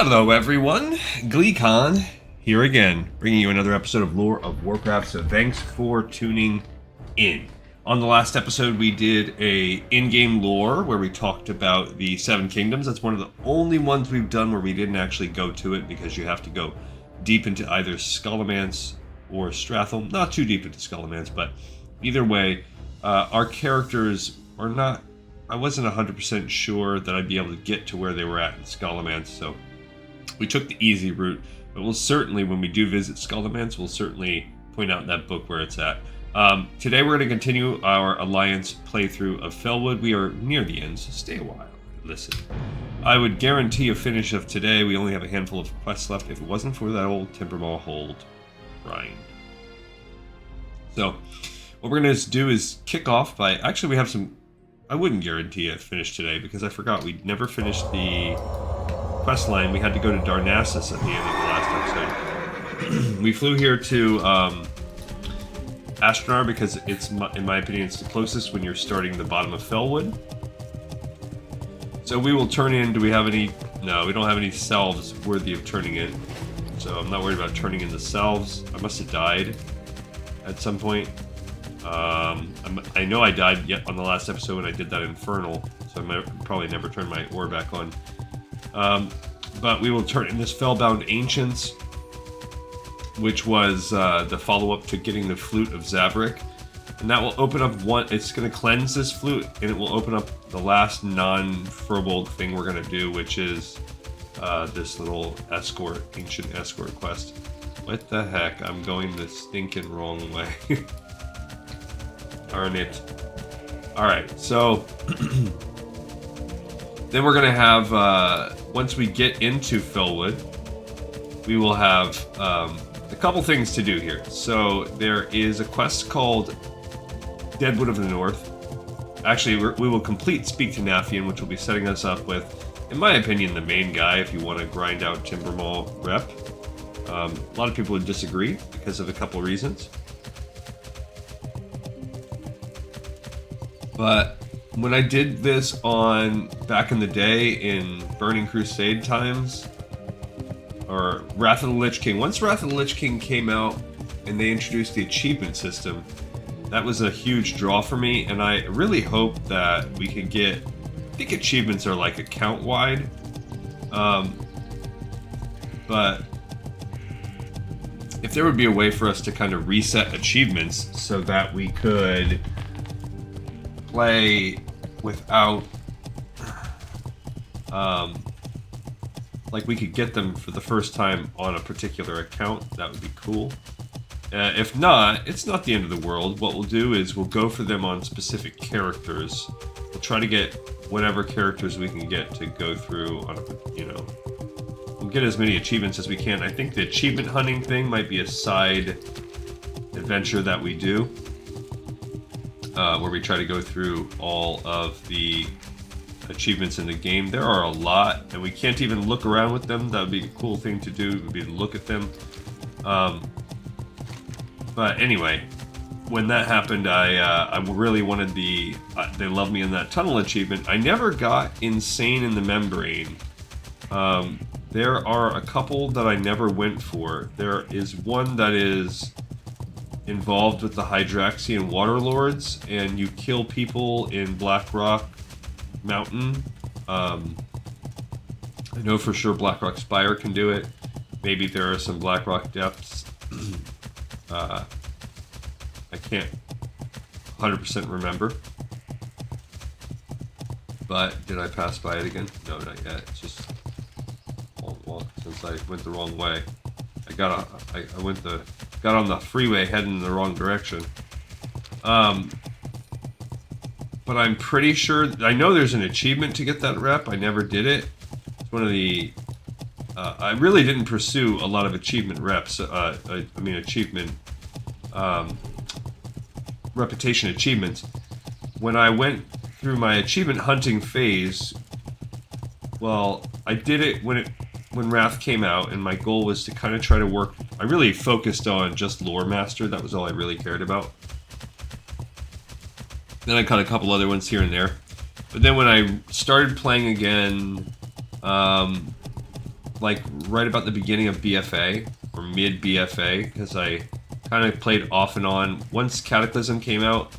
Hello everyone, GleeCon here again, bringing you another episode of Lore of Warcraft, so thanks for tuning in. On the last episode we did a in-game lore where we talked about the Seven Kingdoms. That's one of the only ones we've done where we didn't actually go to it because you have to go deep into either Scholomance or Strathel. Not too deep into Scholomance, but either way, our characters are not... I wasn't 100% sure that I'd be able to get to where they were at in Scholomance, so we took the easy route. But we'll certainly, when we do visit Scholomance, we'll certainly point out in that book where it's at. Today we're going to continue our Alliance playthrough of Felwood. We are near the end, so stay a while. Listen. I would guarantee a finish of today. We only have a handful of quests left if it wasn't for that old Timbermaw Hold grind. So, what we're going to do is kick off by... Actually, we have some... I wouldn't guarantee a finish today because I forgot we never finished the quest line. We had to go to Darnassus at the end of the last episode. We flew here to Ashtanar because it's, in my opinion, it's the closest when you're starting the bottom of Felwood. So we will turn in. Do we have any? No, we don't have any salves worthy of turning in. So I'm not worried about turning in the salves. I must have died at some point. I know I died yet on the last episode when I did that Infernal, so I might probably never turn my ore back on. But we will turn in this Felbound Ancients, which was the follow-up to getting the Flute of Zabrak. And that will open up one... It's going to cleanse this flute, and it will open up the last non-Furbolg thing we're going to do, which is this little escort, ancient escort quest. What the heck? I'm going the stinking wrong way. Darn it. Alright, so... then we're going to have... once we get into Felwood, we will have a couple things to do here. So there is a quest called Deadwood of the North. Actually, we will complete Speak to Nafien, which will be setting us up with, in my opinion, the main guy if you want to grind out Timbermaw rep. A lot of people would disagree because of a couple of reasons. But when I did this back in the day in Burning Crusade times, or Wrath of the Lich King, once Wrath of the Lich King came out and they introduced the achievement system, that was a huge draw for me, and I really hope that we can get... I think achievements are like account-wide, but if there would be a way for us to kind of reset achievements so that we could play without... like we could get them for the first time on a particular account, that would be cool. If not, it's not the end of the world. What we'll do is we'll go for them on specific characters. We'll try to get whatever characters we can get to go through on a, you know, we'll get as many achievements as we can. I think the achievement hunting thing might be a side adventure that we do, where we try to go through all of the achievements in the game. There are a lot, and we can't even look around with them. That would be a cool thing to do, would be to look at them. But anyway, when that happened, I really wanted the They Love Me in That Tunnel achievement. I never got Insane in the Membrane. There are a couple that I never went for. There is one that is involved with the Hydraxian Waterlords, and you kill people in Blackrock Mountain. I know for sure Blackrock Spire can do it. Maybe there are some Blackrock Depths. I can't 100% remember. But did I pass by it again? No, not yet. It's just well, since I went the wrong way. I got on the freeway heading in the wrong direction. But I'm pretty sure... I know there's an achievement to get that rep. I never did it. It's one of the... I really didn't pursue a lot of achievement reps. Achievement... reputation achievements. When I went through my achievement hunting phase, well, I did it when Wrath came out, and my goal was to kind of try to work... I really focused on just Lore Master. That was all I really cared about. Then I caught a couple other ones here and there. But then when I started playing again, like right about the beginning of BFA or mid BFA because I kind of played off and on. Once Cataclysm came out,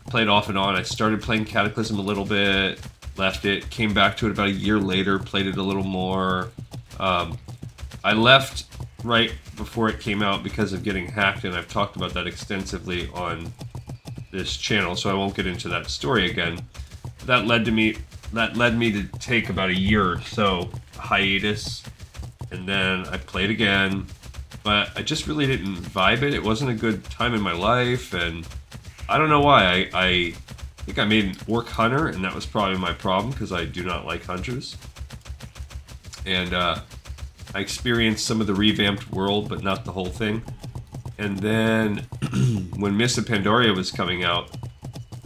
played off and on. I started playing Cataclysm a little bit, left it, came back to it about a year later, played it a little more. I left right before it came out because of getting hacked, and I've talked about that extensively on this channel, so I won't get into that story again. That led me to take about a year or so hiatus, and then I played again, but I just really didn't vibe it. It wasn't a good time in my life, and I don't know why. I think I made an orc hunter, and that was probably my problem because I do not like hunters. And I experienced some of the revamped world, but not the whole thing. And then when Mists of Pandaria was coming out,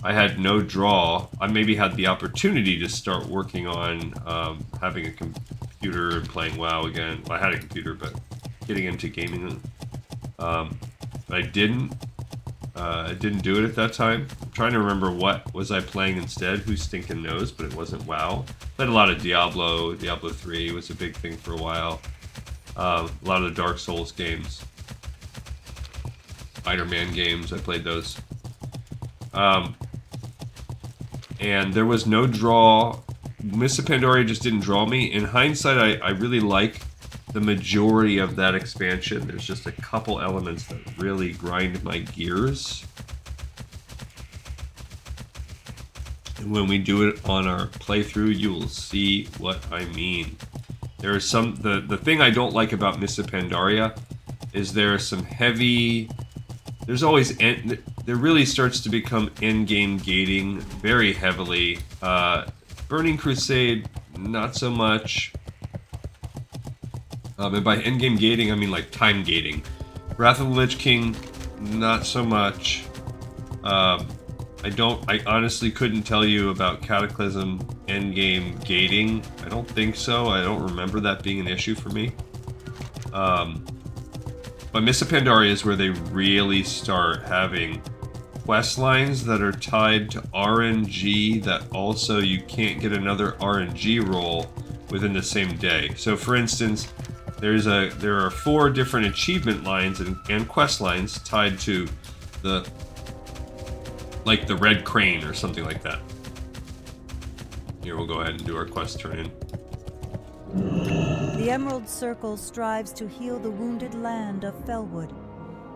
I had no draw. I maybe had the opportunity to start working on having a computer and playing WoW again. Well, I had a computer, but getting into gaming. But I didn't. I didn't do it at that time. I'm trying to remember what was I playing instead. Who stinking knows? But it wasn't WoW. Played a lot of Diablo. Diablo 3 was a big thing for a while. A lot of the Dark Souls games. Spider-Man games. I played those. And there was no draw. Mists of Pandaria just didn't draw me. In hindsight, I really like the majority of that expansion. There's just a couple elements that really grind my gears. And when we do it on our playthrough, you will see what I mean. There is some... The thing I don't like about Mists of Pandaria is there are some heavy... There's always... There really starts to become end-game gating very heavily. Burning Crusade, not so much. And by endgame gating, I mean like time gating. Wrath of the Lich King, not so much. I honestly couldn't tell you about Cataclysm endgame gating. I don't think so. I don't remember that being an issue for me. But Mists of Pandaria is where they really start having quest lines that are tied to RNG that also you can't get another RNG roll within the same day. So for instance, there are 4 different achievement lines and quest lines tied to the Red Crane or something like that. Here, we'll go ahead and do our quest turn in. The Emerald Circle strives to heal the wounded land of Felwood.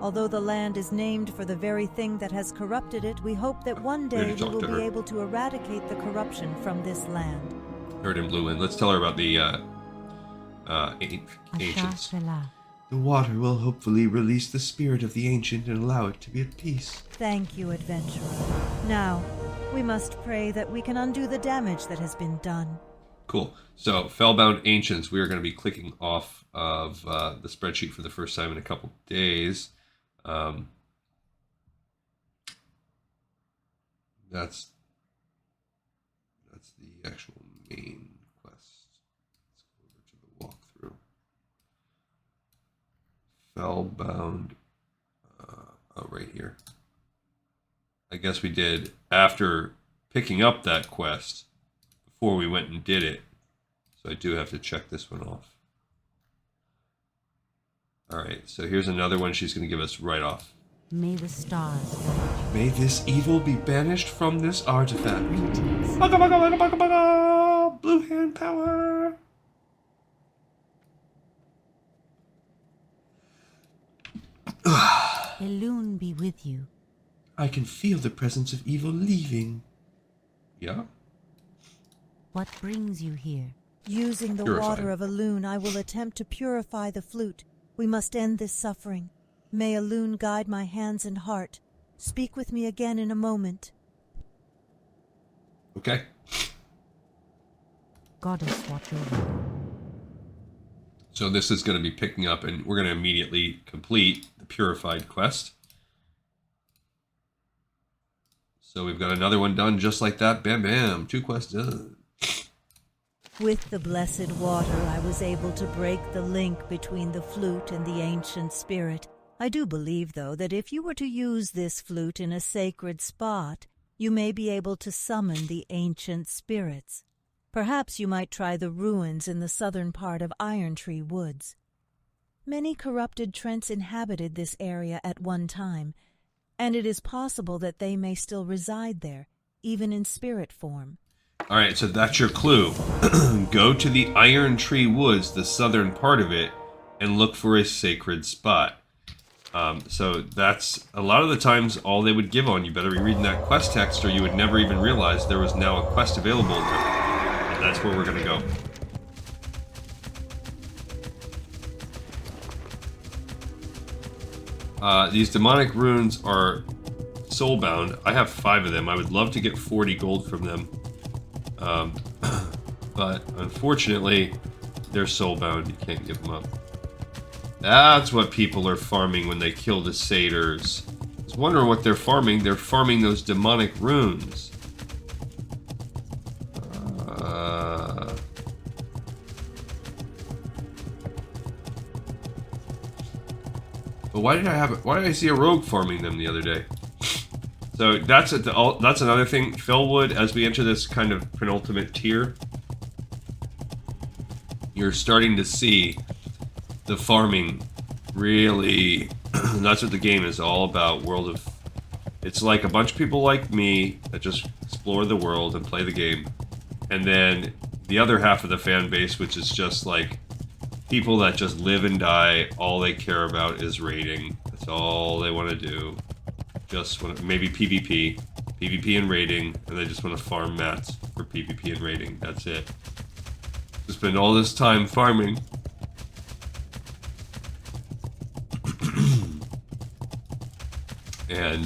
Although the land is named for the very thing that has corrupted it, we hope that one day we will be able to eradicate the corruption from this land. Heard in Blue Wind. Let's tell her about the Ancients. The water will hopefully release the spirit of the Ancient and allow it to be at peace. Thank you, adventurer. Now, we must pray that we can undo the damage that has been done. Cool. So, Felbound Ancients, we are going to be clicking off of the spreadsheet for the first time in a couple days. That's the actual main quest. Let's go over to the walkthrough. Felbound, right here. I guess we did after picking up that quest before we went and did it. So I do have to check this one off. Alright, so here's another one she's going to give us right off. May the stars guide you. May this evil be banished from this artifact. Blue hand power. Elune be with you. I can feel the presence of evil leaving. Yeah? What brings you here? Using the water of Elune, I will attempt to purify the flute. We must end this suffering. May Elune guide my hands and heart. Speak with me again in a moment. Okay. Goddess, watch over. So this is going to be picking up, and we're going to immediately complete the Purified quest. So we've got another one done just like that. Bam, bam. 2 quests done. With the blessed water, I was able to break the link between the flute and the ancient spirit. I do believe, though, that if you were to use this flute in a sacred spot, you may be able to summon the ancient spirits. Perhaps you might try the ruins in the southern part of Iron Tree Woods. Many corrupted Trents inhabited this area at one time, and it is possible that they may still reside there, even in spirit form. Alright, so that's your clue. Go to the Iron Tree Woods, the southern part of it, and look for a sacred spot. So that's, a lot of the times, all they would give on. You better be reading that quest text or you would never even realize there was now a quest available. And that's where we're going to go. These demonic runes are soulbound. I have 5 of them. I would love to get 40 gold from them. But unfortunately, they're soulbound. You can't give them up. That's what people are farming when they kill the satyrs. I was wondering what they're farming. They're farming those demonic runes. But why did I see a rogue farming them the other day? So that's another thing. Felwood, as we enter this kind of penultimate tier, you're starting to see the farming really. That's what the game is all about. It's like a bunch of people like me that just explore the world and play the game, and then the other half of the fan base, which is just like people that just live and die. All they care about is raiding. That's all they want to do. Just want to, maybe PvP and raiding, and they just want to farm mats for PvP and raiding. That's it. To spend all this time farming. And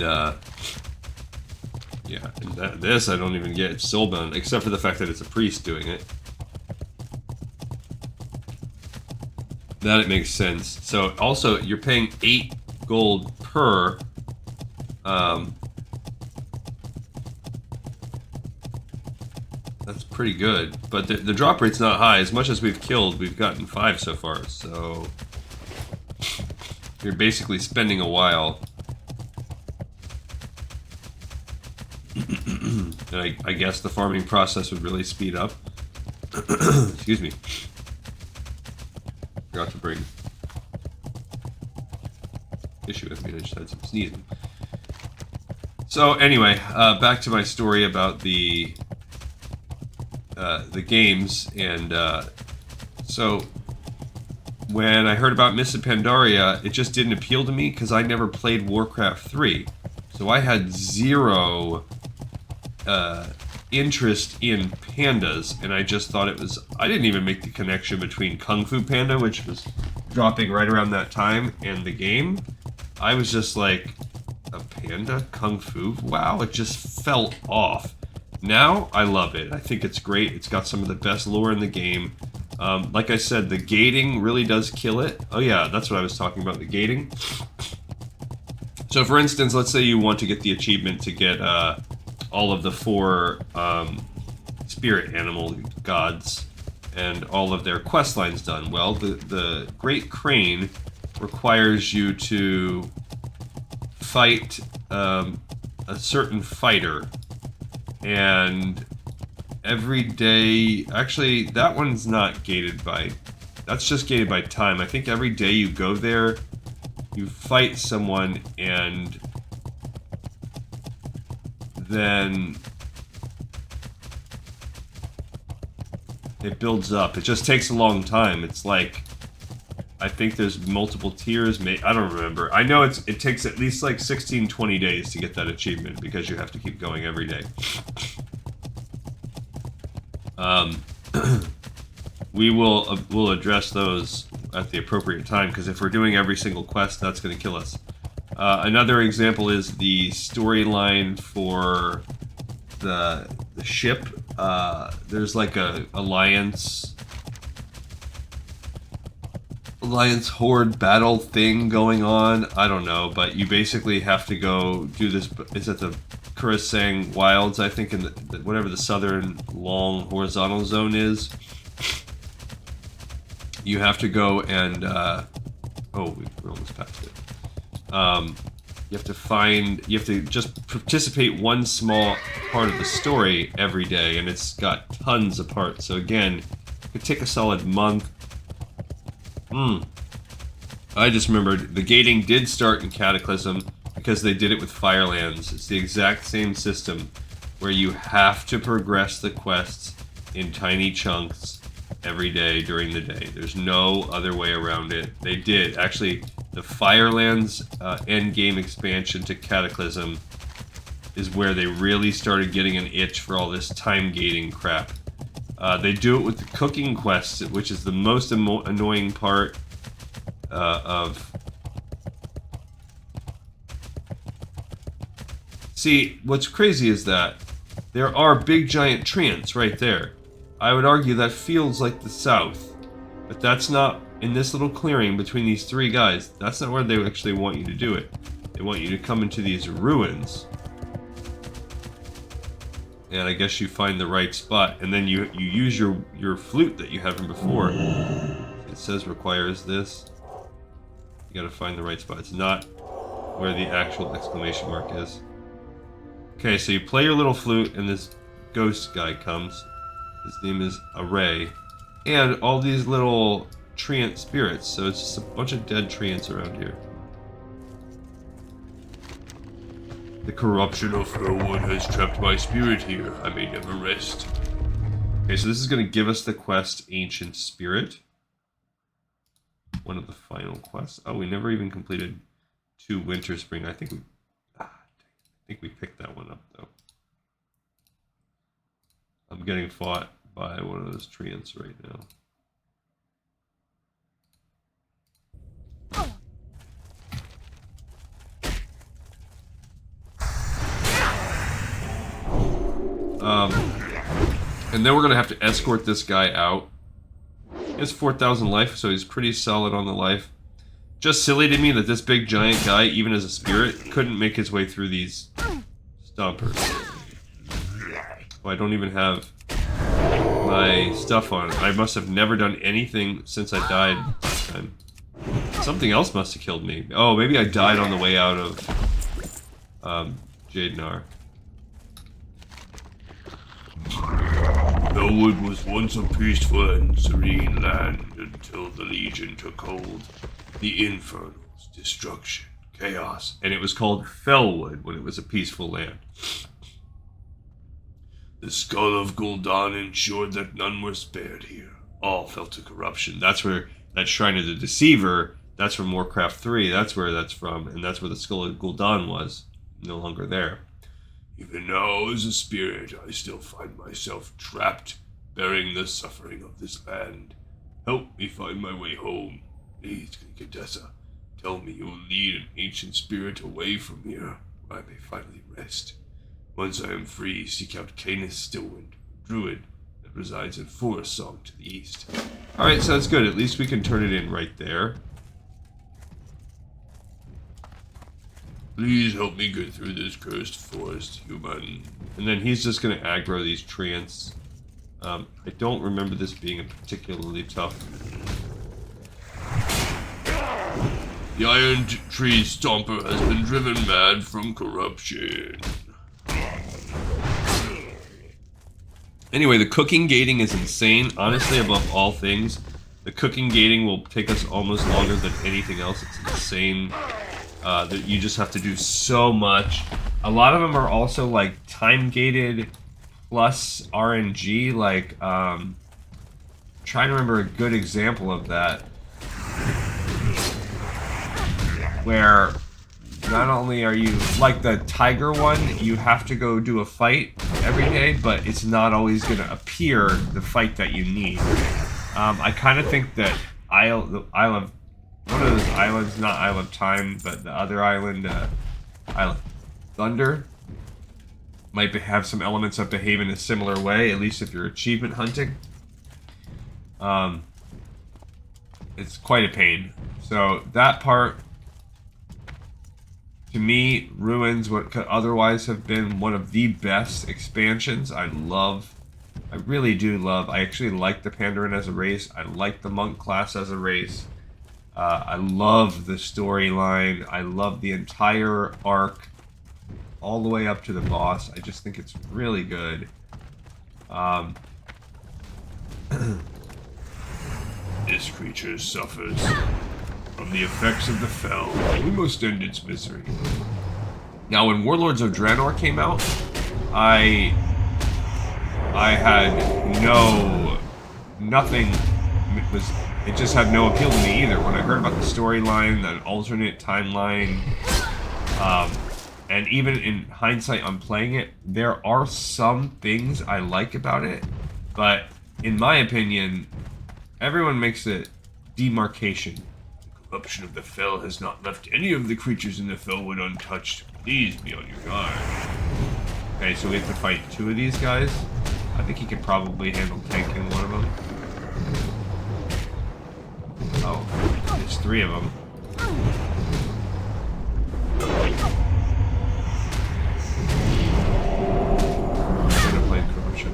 yeah, and this I don't even get. It's soulbound, except for the fact that it's a priest doing it. That it makes sense. So also, you're paying 8 gold per. That's pretty good, but the drop rate's not high. As much as we've killed, we've gotten 5 so far. So you're basically spending a while. And I guess the farming process would really speed up. Excuse me. Forgot to bring tissue with me. I just had some sneezing. So anyway, back to my story about the games, and so when I heard about Mists of Pandaria, it just didn't appeal to me because I never played Warcraft 3, so I had zero interest in pandas, and I just thought it was. I didn't even make the connection between Kung Fu Panda, which was dropping right around that time, and the game. I was just like, a panda? Kung Fu? Wow, it just felt off. Now, I love it. I think it's great. It's got some of the best lore in the game. Like I said, the gating really does kill it. Oh yeah, that's what I was talking about, the gating. So for instance, let's say you want to get the achievement to get all of the 4 spirit animal gods and all of their quest lines done. Well, the Great Crane requires you to fight a certain fighter, and every day, actually that one's not gated by, that's just gated by time. I think every day you go there, you fight someone, and then it builds up. It just takes a long time. It's like, I think there's multiple tiers. I don't remember. I know it takes at least like 16-20 days to get that achievement because you have to keep going every day. We'll address those at the appropriate time, because if we're doing every single quest, that's going to kill us. Another example is the storyline for the ship. There's like a Alliance Horde battle thing going on. I don't know, but you basically have to go do this. Is it the Kurasang Wilds, I think, in whatever the southern long horizontal zone is. You have to go and oh, we're almost past it. You have to just participate one small part of the story every day, and it's got tons of parts. So again, it could take a solid month. I just remembered the gating did start in Cataclysm because they did it with Firelands. It's the exact same system where you have to progress the quests in tiny chunks every day during the day. There's no other way around it. They did. Actually, the Firelands endgame expansion to Cataclysm is where they really started getting an itch for all this time gating crap. They do it with the cooking quests, which is the most annoying part of... See, what's crazy is that there are big giant treants right there. I would argue that feels like the south, but that's not in this little clearing between these three guys. That's not where they actually want you to do it. They want you to come into these ruins, and I guess you find the right spot, and then you use your flute that you had from before. It says requires this. You gotta find the right spot. It's not where the actual exclamation mark is. Okay, so you play your little flute, and this ghost guy comes. His name is Array. And all these little treant spirits, so it's just a bunch of dead treants around here. The corruption of Felwood has trapped my spirit here. I may never rest. Okay, so this is going to give us the quest Ancient Spirit. One of the final quests. Oh, we never even completed 2 Winterspring. I think we picked that one up, though. I'm getting fought by one of those treants right now. And then we're going to have to escort this guy out. He has 4,000 life, so he's pretty solid on the life. Just silly to me that this big giant guy, even as a spirit, couldn't make his way through these stompers. Oh, I don't even have my stuff on. I must have never done anything since I died last time. Something else must have killed me. Oh, maybe I died on the way out of Jadenar. Deadwood was once a peaceful and serene land until the Legion took hold. The Infernals, destruction, chaos. And it was called Felwood when it was a peaceful land. The skull of Gul'dan ensured that none were spared here. All fell to corruption. That's where that Shrine of the Deceiver, that's from Warcraft 3, that's where that's from, and that's where the skull of Gul'dan was. No longer there. Even now, as a spirit, I still find myself trapped, bearing the suffering of this land. Help me find my way home. Please, Contessa, tell me you'll lead an ancient spirit away from here, where I may finally rest. Once I am free, seek out Canis Stillwind, druid that resides in Forest Song to the east. Alright, so that's good. At least we can turn it in right there. Please help me get through this cursed forest, human. And then he's just going to aggro these treants. I don't remember this being a particularly tough. The Iron Tree Stomper has been driven mad from corruption. Anyway, the cooking gating is insane. Honestly, above all things, the cooking gating will take us almost longer than anything else. It's insane. That you just have to do so much. A lot of them are also like time gated plus RNG. Like, trying to remember a good example of that, where not only are you like the tiger one, you have to go do a fight every day, but it's not always going to appear the fight that you need. I kind of think that the Isle of one of those islands, not Isle of Time, but the other island, Isle of Thunder, might have some elements that behave in a similar way, at least if you're achievement hunting. It's quite a pain. So that part, to me, ruins what could otherwise have been one of the best expansions. I really do love. I actually like the Pandaren as a race. I like the monk class as a race. I love the storyline. I love the entire arc all the way up to the boss. I just think it's really good. This creature suffers from the effects of the Fel. We must end its misery. Now, when Warlords of Draenor came out, I had nothing. It just had no appeal to me either. When I heard about the storyline, that alternate timeline, and even in hindsight on playing it, there are some things I like about it, but in my opinion, everyone makes a demarcation. The corruption of the Fel has not left any of the creatures in the Felwood untouched. Please be on your guard. Okay, so we have to fight 2 of these guys. I think he could probably handle tanking one of them. Oh, there's 3 of them. I'm gonna play corruption.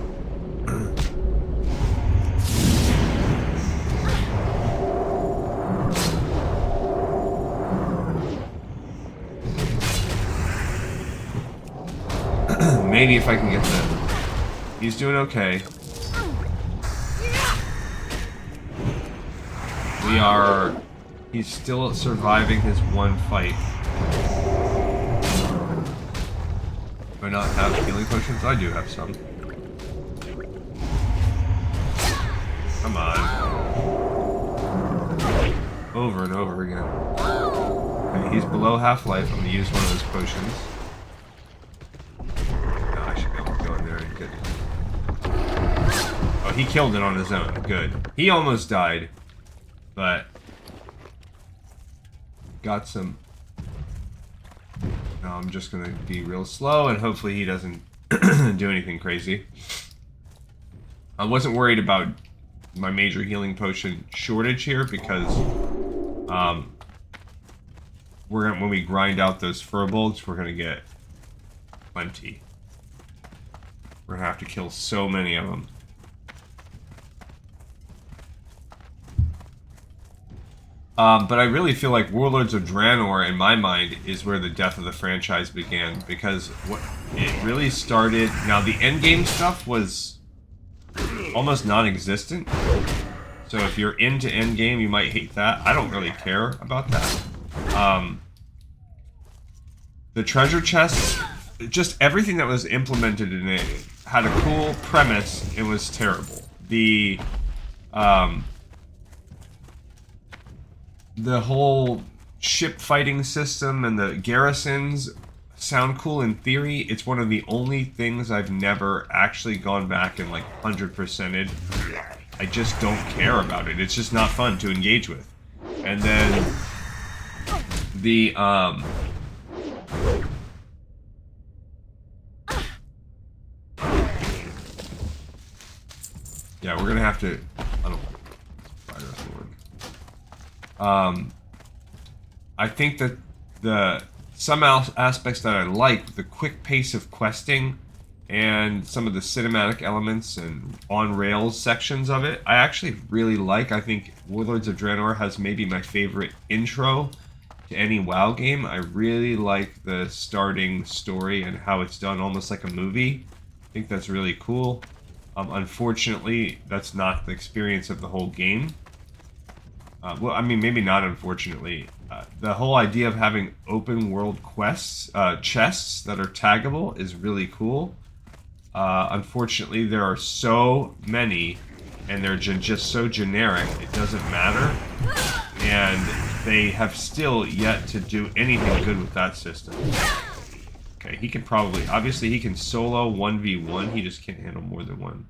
Maybe if I can get the... He's doing okay. He's still surviving his one fight. Do I not have healing potions? I do have some. Come on. Over and over again. Okay, he's below half-life. I'm gonna use one of those potions. No, I should be able to go in there and get... Oh, he killed it on his own. Good. He almost died. But... got some... No, I'm just gonna be real slow and hopefully he doesn't do anything crazy. I wasn't worried about my major healing potion shortage here because when we grind out those furbolgs, we're gonna get plenty. We're gonna have to kill so many of them. But I really feel like Warlords of Draenor, in my mind, is where the death of the franchise began. Because what it really started... Now, the endgame stuff was almost non-existent. So if you're into endgame, you might hate that. I don't really care about that. The treasure chests, just everything that was implemented in it had a cool premise. It was terrible. The whole ship fighting system and the garrisons sound cool in theory. It's one of the only things I've never actually gone back and like 100%ed. I just don't care about it. It's just not fun to engage with. And then the yeah, we're gonna have to... I don't know. Fire sword. I think that some aspects that I like, the quick pace of questing and some of the cinematic elements and on-rails sections of it, I actually really like. I think Warlords of Draenor has maybe my favorite intro to any WoW game. I really like the starting story and how it's done almost like a movie. I think that's really cool. Unfortunately, that's not the experience of the whole game. Well, I mean, maybe not unfortunately. The whole idea of having open world quests, chests that are taggable is really cool. Unfortunately, there are so many, and they're just so generic, it doesn't matter. And they have still yet to do anything good with that system. Okay, he can probably... Obviously, he can solo 1v1. He just can't handle more than one.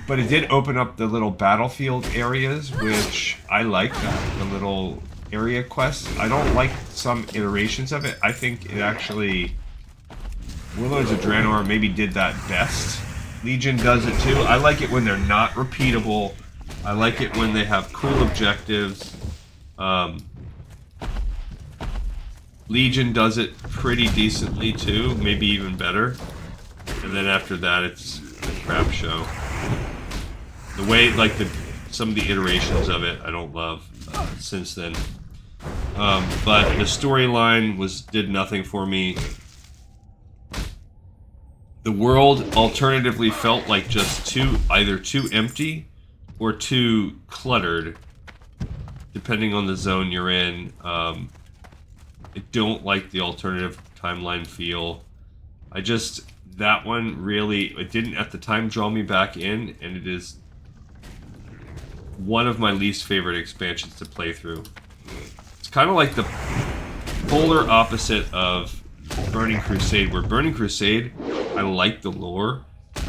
But it did open up the little battlefield areas, which I like that. The little area quests. I don't like some iterations of it. I think it actually... Warlords of Draenor maybe did that best. Legion does it too. I like it when they're not repeatable. I like it when they have cool objectives. Legion does it pretty decently too, maybe even better. And then after that, it's a crap show. The way, like, some of the iterations of it, I don't love since then. But the storyline did nothing for me. The world alternatively felt like just either too empty or too cluttered, depending on the zone you're in. I don't like the alternative timeline feel. That one really, it didn't at the time draw me back in, and it is one of my least favorite expansions to play through. It's kind of like the polar opposite of Burning Crusade, where Burning Crusade, I like the lore,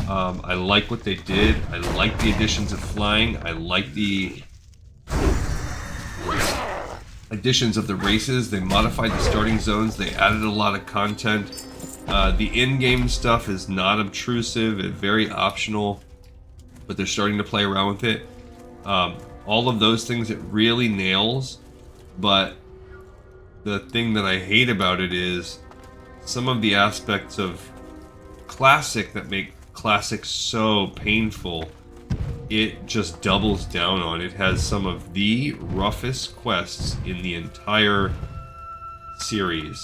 I like what they did, I like the additions of flying, I like the additions of the races, they modified the starting zones, they added a lot of content. The in-game stuff is not obtrusive, it's very optional, but they're starting to play around with it. All of those things it really nails, but the thing that I hate about it is some of the aspects of Classic that make Classic so painful, it just doubles down on. It has some of the roughest quests in the entire series.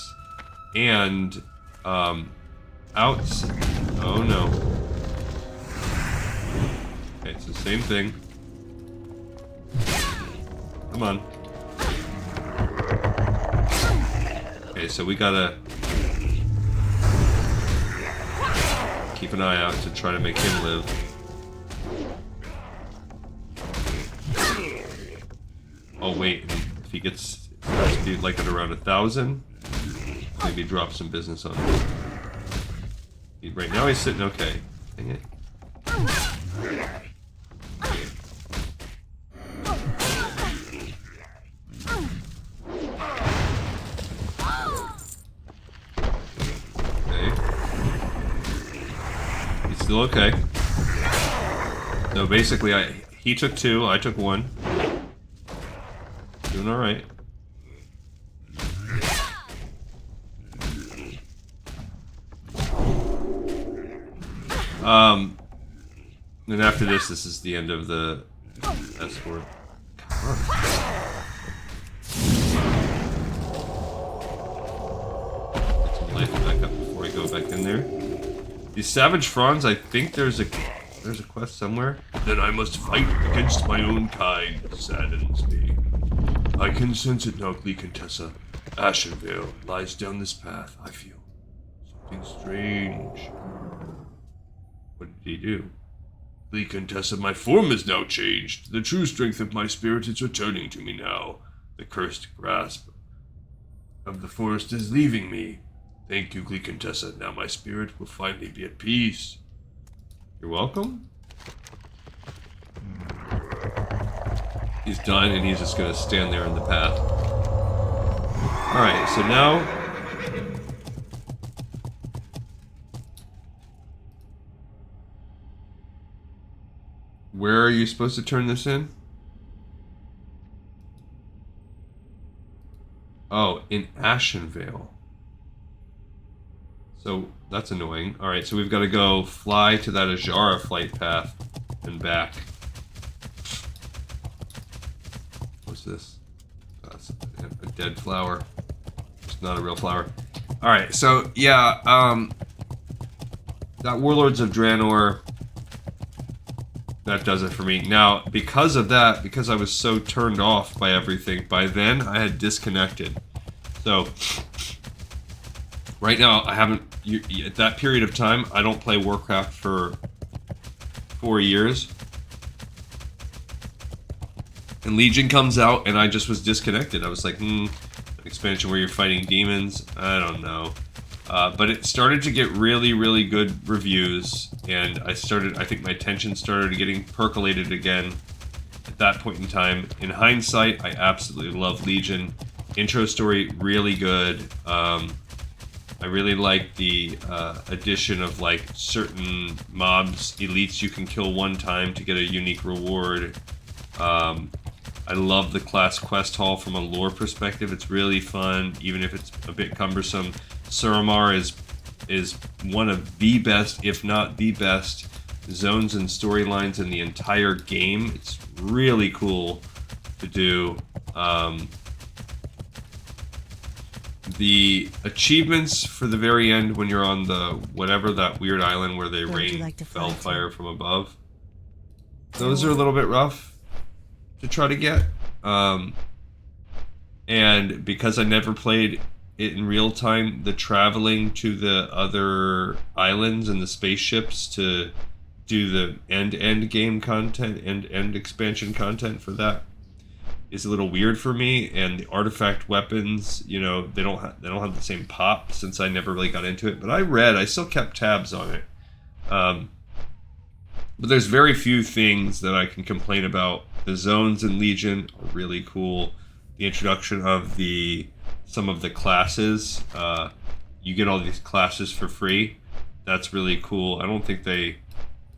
And, oh no. Okay, it's the same thing. Come on. Okay, so we gotta keep an eye out to try to make him live. Oh wait, if he gets, it has to be like at around 1,000, maybe drop some business on him. Right now he's sitting okay. Dang it. Still okay. So basically, he took 2, I took 1. Doing all right. And after this is the end of the escort. Come on. Get some life back up before we go back in there. These savage fronds, I think there's a quest somewhere. Then I must fight against my own kind. Saddens me. I can sense it now, Contessa. Ashenvale lies down this path, I feel. Something strange. What did he do? Contessa, my form is now changed. The true strength of my spirit is returning to me now. The cursed grasp of the forest is leaving me. Thank you, Contessa. Now my spirit will finally be at peace. You're welcome. He's done, and he's just going to stand there in the path. Alright, so now... where are you supposed to turn this in? Oh, in Ashenvale. So, that's annoying. Alright, so we've got to go fly to that Ajara flight path and back. What's this? That's a dead flower. It's not a real flower. Alright, so, yeah, that Warlords of Draenor, that does it for me. Now, because of that, because I was so turned off by everything, by then I had disconnected. So, right now, I haven't, at that period of time, I don't play Warcraft for 4 years. And Legion comes out, and I just was disconnected. I was like, an expansion where you're fighting demons? I don't know. But it started to get really, really good reviews, and I think my attention started getting percolated again at that point in time. In hindsight, I absolutely love Legion. Intro story, really good. I really like the addition of like certain mobs, elites you can kill one time to get a unique reward. I love the class quest hall from a lore perspective. It's really fun, even if it's a bit cumbersome. Suramar is one of the best, if not the best, zones and storylines in the entire game. It's really cool to do. The achievements for the very end when you're on the whatever that weird island where they rain fire from above. Those are a little bit rough to try to get. And because I never played it in real time, the traveling to the other islands and the spaceships to do the end game content, end expansion content for that is a little weird for me. And the artifact weapons, you know, they don't have the same pop since I never really got into it. But I still kept tabs on it. But there's very few things that I can complain about. The zones in Legion are really cool. The introduction of some of the classes, you get all these classes for free. That's really cool. I don't think they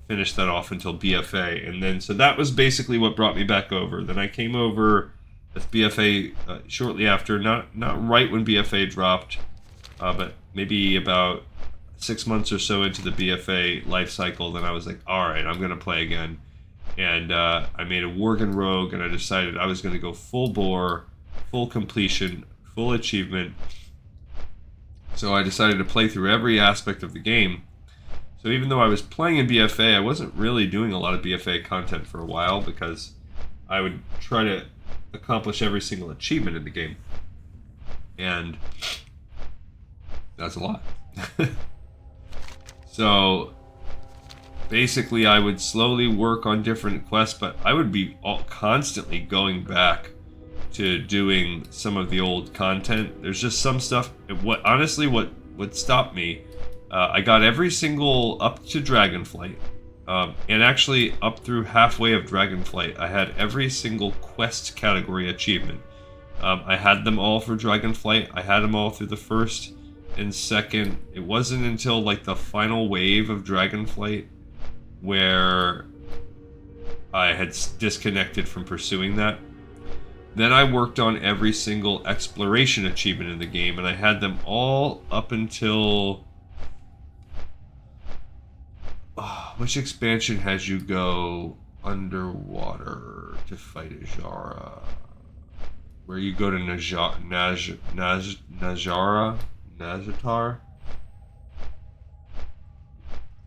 finished that off until BFA, and then so that was basically what brought me back over. Then I came over as BFA shortly after, not right when BFA dropped, but maybe about 6 months or so into the BFA life cycle. Then I was like, all right, I'm gonna play again, and I made a Worgen Rogue, and I decided I was gonna go full bore, full completion, full achievement. So I decided to play through every aspect of the game. So even though I was playing in BFA, I wasn't really doing a lot of BFA content for a while because I would try to accomplish every single achievement in the game. And that's a lot. So basically I would slowly work on different quests, but I would be constantly going back to doing some of the old content. There's just some stuff. What stopped me, I got every single up to Dragonflight, and actually up through halfway of Dragonflight, I had every single quest category achievement. I had them all for Dragonflight. I had them all through the first and second. It wasn't until like the final wave of Dragonflight where I had disconnected from pursuing that. Then I worked on every single exploration achievement in the game, and I had them all up until... which expansion has you go underwater to fight Ajara? Where you go to Najatar?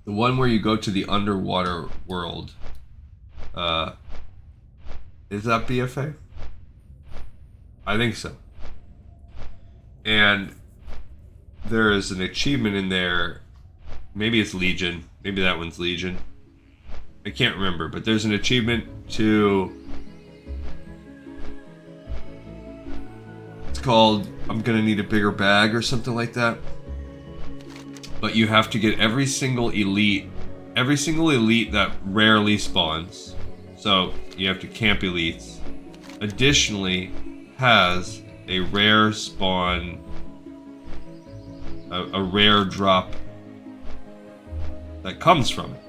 The one where you go to the underwater world. Is that BFA? I think so. And there is an achievement in there. Maybe it's Legion. Maybe that one's Legion. I can't remember, but there's an achievement to... It's called I'm Gonna Need a Bigger Bag or something like that. But you have to get every single elite that rarely spawns. So you have to camp elites. Additionally, has a rare spawn, a rare drop that comes from it.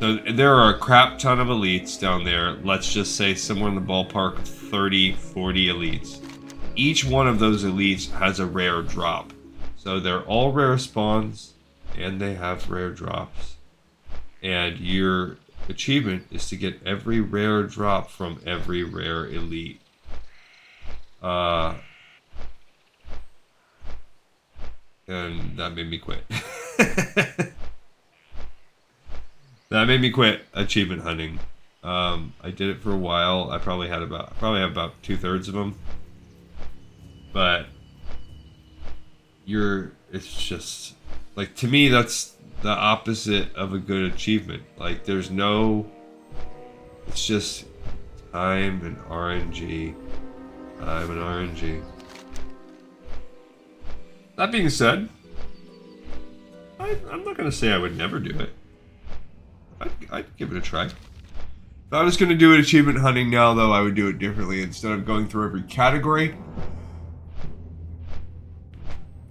So there are a crap ton of elites down there. Let's just say somewhere in the ballpark of 30, 40 elites. Each one of those elites has a rare drop. So they're all rare spawns, and they have rare drops. And your achievement is to get every rare drop from every rare elite. And that made me quit. That made me quit achievement hunting. I did it for a while. I probably have about 2/3 of them. But it's just like, to me, that's the opposite of a good achievement. Like, it's just time and RNG. Time and RNG. That being said, I'm not gonna say I would never do it. I'd give it a try. If I was gonna do an achievement hunting now, though, I would do it differently. Instead of going through every category,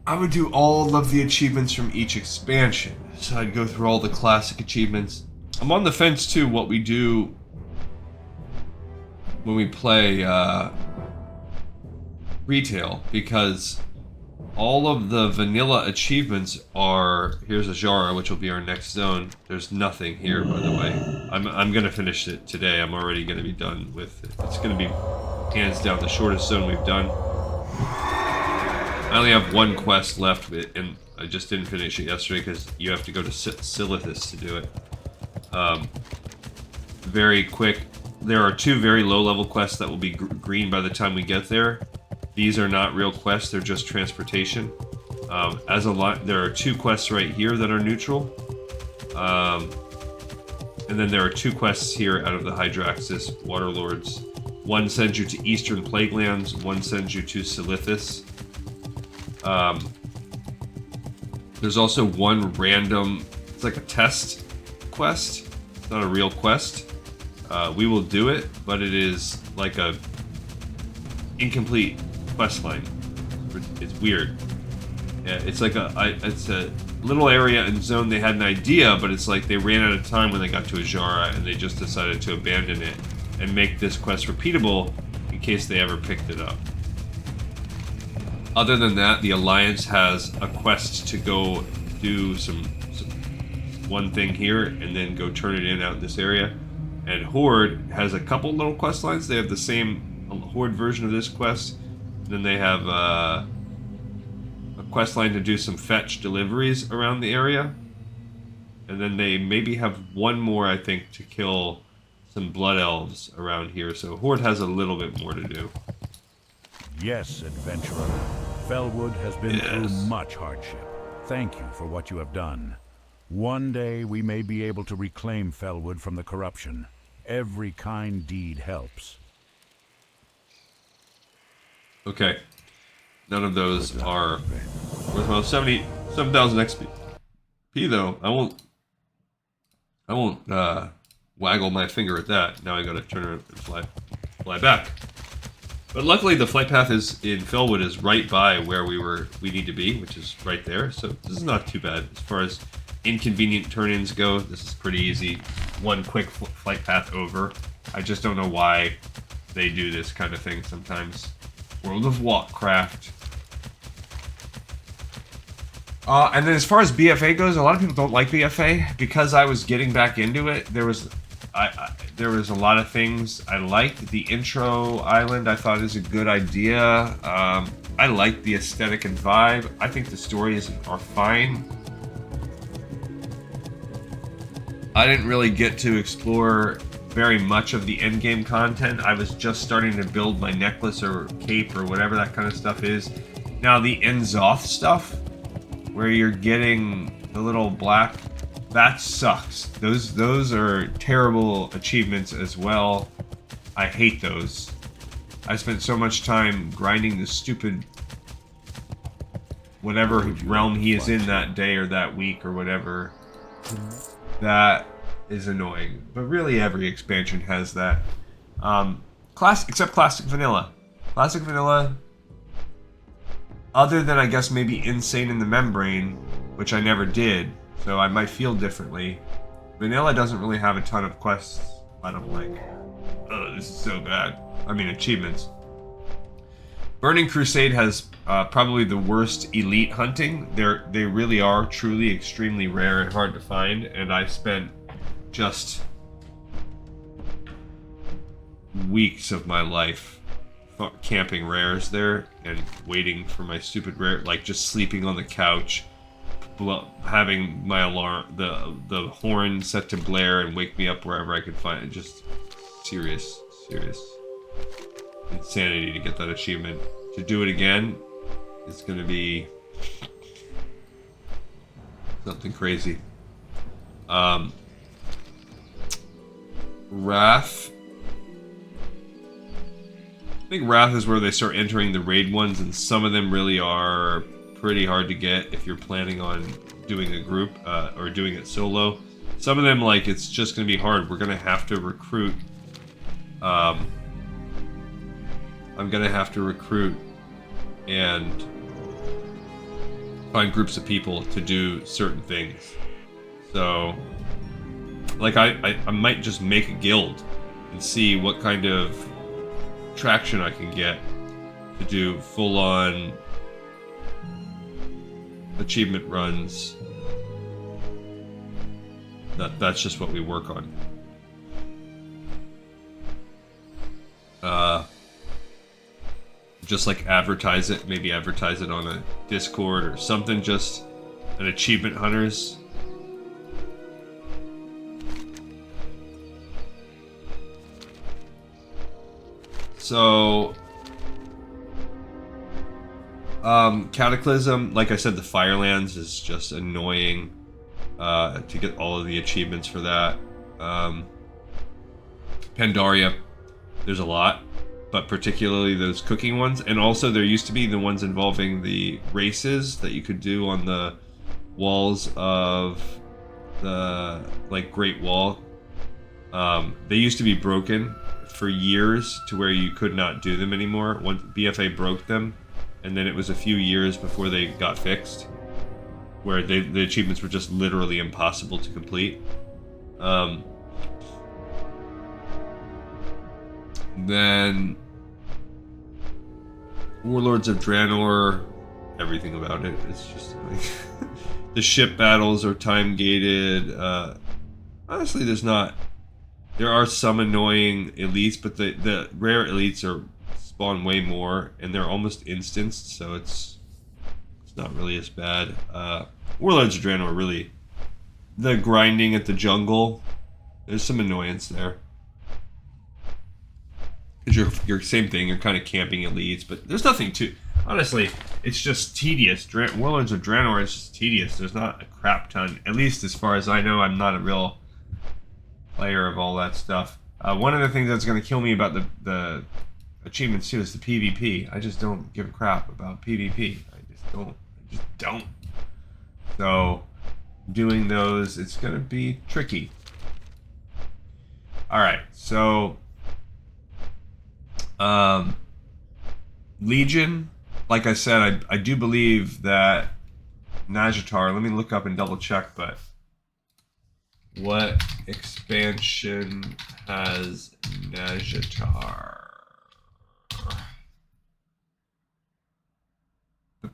I would do all of the achievements from each expansion. So I'd go through all the classic achievements. I'm on the fence too what we do when we play retail, because all of the vanilla achievements are... Here's Ajara, which will be our next zone. There's nothing here, by the way. I'm going to finish it today. I'm already going to be done with it. It's going to be hands down the shortest zone we've done. I only have one quest left, and I just didn't finish it yesterday because you have to go to Silithus to do it. Very quick. There are 2 very low-level quests that will be green by the time we get there. These are not real quests, they're just transportation. There are 2 quests right here that are neutral. And then there are 2 quests here out of the Hydraxis Waterlords. One sends you to Eastern Plaguelands, one sends you to Silithus. There's also one random, it's like a test quest. It's not a real quest. We will do it, but it is like a incomplete quest line. It's weird. Yeah, it's like it's a little area and zone. They had an idea, but it's like they ran out of time when they got to Ajara, and they just decided to abandon it and make this quest repeatable in case they ever picked it up. Other than that, the Alliance has a quest to go do one thing here and then go turn it in out in this area. And Horde has a couple little quest lines. They have the same Horde version of this quest. Then they have a quest line to do some fetch deliveries around the area. And then they maybe have one more, I think, to kill some blood elves around here. So Horde has a little bit more to do. Yes, adventurer. Felwood has been through much hardship. Thank you for what you have done. One day we may be able to reclaim Felwood from the corruption. Every kind deed helps. Okay. None of those are worthwhile. 77,000 XP though. I won't waggle my finger at that. Now I gotta turn around and fly back. But luckily the flight path in Felwood is right by where we need to be, which is right there. So this is not too bad as far as inconvenient turn-ins go. This is pretty easy. One quick flight path over. I just don't know why they do this kind of thing sometimes. World of Warcraft. And then as far as BFA goes, a lot of people don't like BFA. Because I was getting back into it, there was a lot of things I liked. The intro island I thought is a good idea. I like the aesthetic and vibe. I think the stories are fine. I didn't really get to explore very much of the endgame content. I was just starting to build my necklace or cape or whatever that kind of stuff is. Now the Enzoth stuff, where you're getting the little black, that sucks. Those are terrible achievements as well. I hate those. I spent so much time grinding the stupid whatever realm he is in that day or that week or whatever. That is annoying. But really every expansion has that. Except Classic Vanilla. Classic Vanilla, other than I guess maybe Insane in the Membrane, which I never did, so I might feel differently. Vanilla doesn't really have a ton of quests I don't like. Oh, this is so bad. I mean, achievements. Burning Crusade has probably the worst elite hunting. They really are truly extremely rare and hard to find, and I spent just weeks of my life camping rares there and waiting for my stupid rare, like just sleeping on the couch, having my alarm, the horn set to blare and wake me up wherever I could find it. Just serious insanity to get that achievement. To do it again, it's gonna be something crazy. Wrath. I think Wrath is where they start entering the raid ones, and some of them really are pretty hard to get if you're planning on doing a group or doing it solo. Some of them, like, it's just gonna be hard. We're gonna have to recruit. I'm gonna have to recruit and find groups of people to do certain things. So, like, I might just make a guild and see what kind of traction I can get to do full-on achievement runs. That's just what we work on. Just like advertise it, maybe advertise it on a Discord or something, just an achievement hunters. So, Cataclysm, like I said, the Firelands is just annoying to get all of the achievements for that. Pandaria, there's a lot, but particularly those cooking ones. And also there used to be the ones involving the races that you could do on the walls of the, like, Great Wall. They used to be broken for years to where you could not do them anymore. Once BFA broke them, and then it was a few years before they got fixed, where the achievements were just literally impossible to complete. Then Warlords of Draenor, everything about it, it's just like the ship battles are time gated. Honestly, there are some annoying elites, but the rare elites spawn way more, and they're almost instanced, so it's not really as bad. Warlords of Draenor, really, the grinding at the jungle, there's some annoyance there. Because you're same thing, you're kind of camping elites, but there's nothing to... Honestly, it's just tedious. Warlords of Draenor is just tedious. There's not a crap ton, at least as far as I know. I'm not a real player of all that stuff. One of the things that's going to kill me about the achievements too is the PvP. I just don't give a crap about PvP. I just don't. So doing those, it's going to be tricky. All right, so Legion, like I said, I do believe that Najatar, let me look up and double check, but what expansion has Najatar?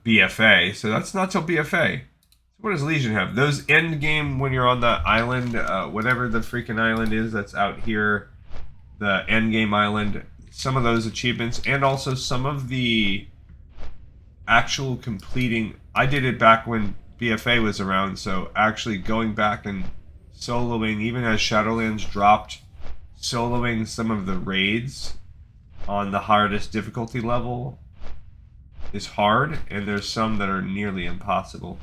BFA, so that's not till BFA. What does Legion have? Those end game when you're on the island, whatever the freaking island is that's out here, the end game island, some of those achievements, and also some of the actual completing. I did it back when BFA was around, so actually going back and soloing, even as Shadowlands dropped, soloing some of the raids on the hardest difficulty level is hard, and there's some that are nearly impossible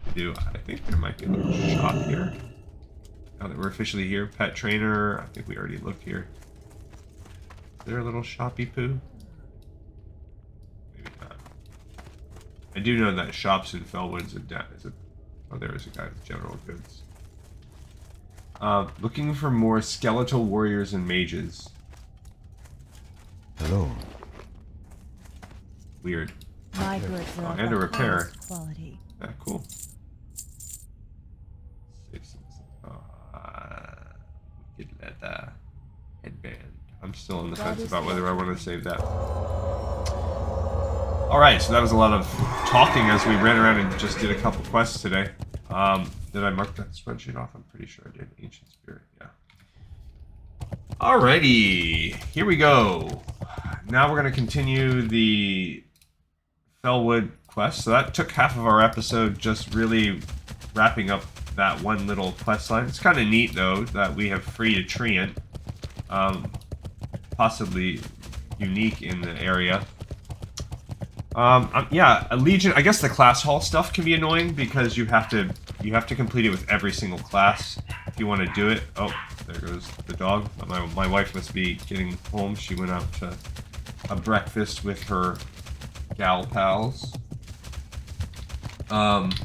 to do. I think there might be a little shop here. Now that we're officially here, pet trainer, I think we already looked here. Is there a little shoppy poo? Maybe not. I do know that shops in Felwood oh, there is a guy with general goods. Looking for more skeletal warriors and mages. Hello. Weird. My goods are and a repair. Quality. Yeah, cool. Get that headband. I'm still on the fence about whether I want to save that. Alright, so that was a lot of talking as we ran around and just did a couple quests today. Did I mark that spreadsheet off? I'm pretty sure I did. Ancient Spirit, yeah. Alrighty, here we go. Now we're going to continue the Felwood quest. So that took half of our episode, just really wrapping up that one little quest line. It's kind of neat, though, that we have freed a treant. Possibly unique in the area. Yeah, a Legion. I guess the class hall stuff can be annoying because you have to complete it with every single class if you want to do it. Oh, there goes the dog. My wife must be getting home. She went out to a breakfast with her gal pals. And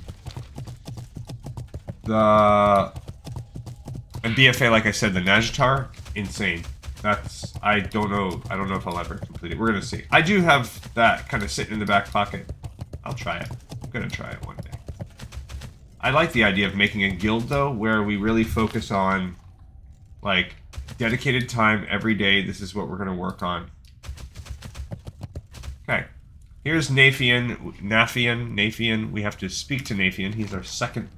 BFA, like I said, the Najatar, insane. I don't know if I'll ever complete it. We're gonna see. I do have that kind of sitting in the back pocket. I'll try it. I'm gonna try it one day. I like the idea of making a guild, though, where we really focus on, like, dedicated time every day. This is what we're gonna work on. Okay. here's Nafien. We have to speak to Nafien. He's our second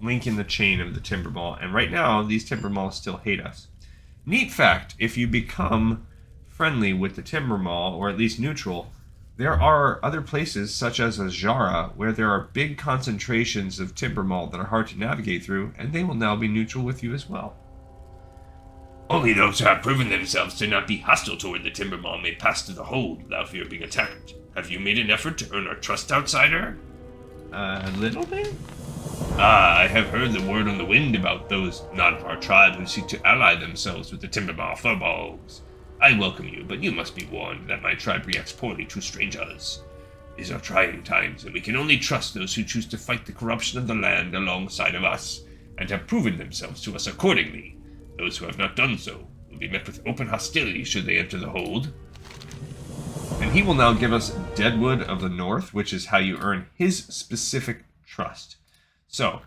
link in the chain of the Timber Maw. And right now, these Timber Maws still hate us. Neat fact, if you become friendly with the Timber Maw, or at least neutral, there are other places, such as Azara, where there are big concentrations of Timber Maw that are hard to navigate through, and they will now be neutral with you as well. Only those who have proven themselves to not be hostile toward the Timber Maw may pass to the hold without fear of being attacked. Have you made an effort to earn our trust, outsider? A little bit? I have heard the word on the wind about those not of our tribe who seek to ally themselves with the Timber Maw furbolgs. I welcome you, but you must be warned that my tribe reacts poorly to strangers. These are trying times, and we can only trust those who choose to fight the corruption of the land alongside of us, and have proven themselves to us accordingly. Those who have not done so will be met with open hostility should they enter the hold. And he will now give us Deadwood of the North, which is how you earn his specific trust. So,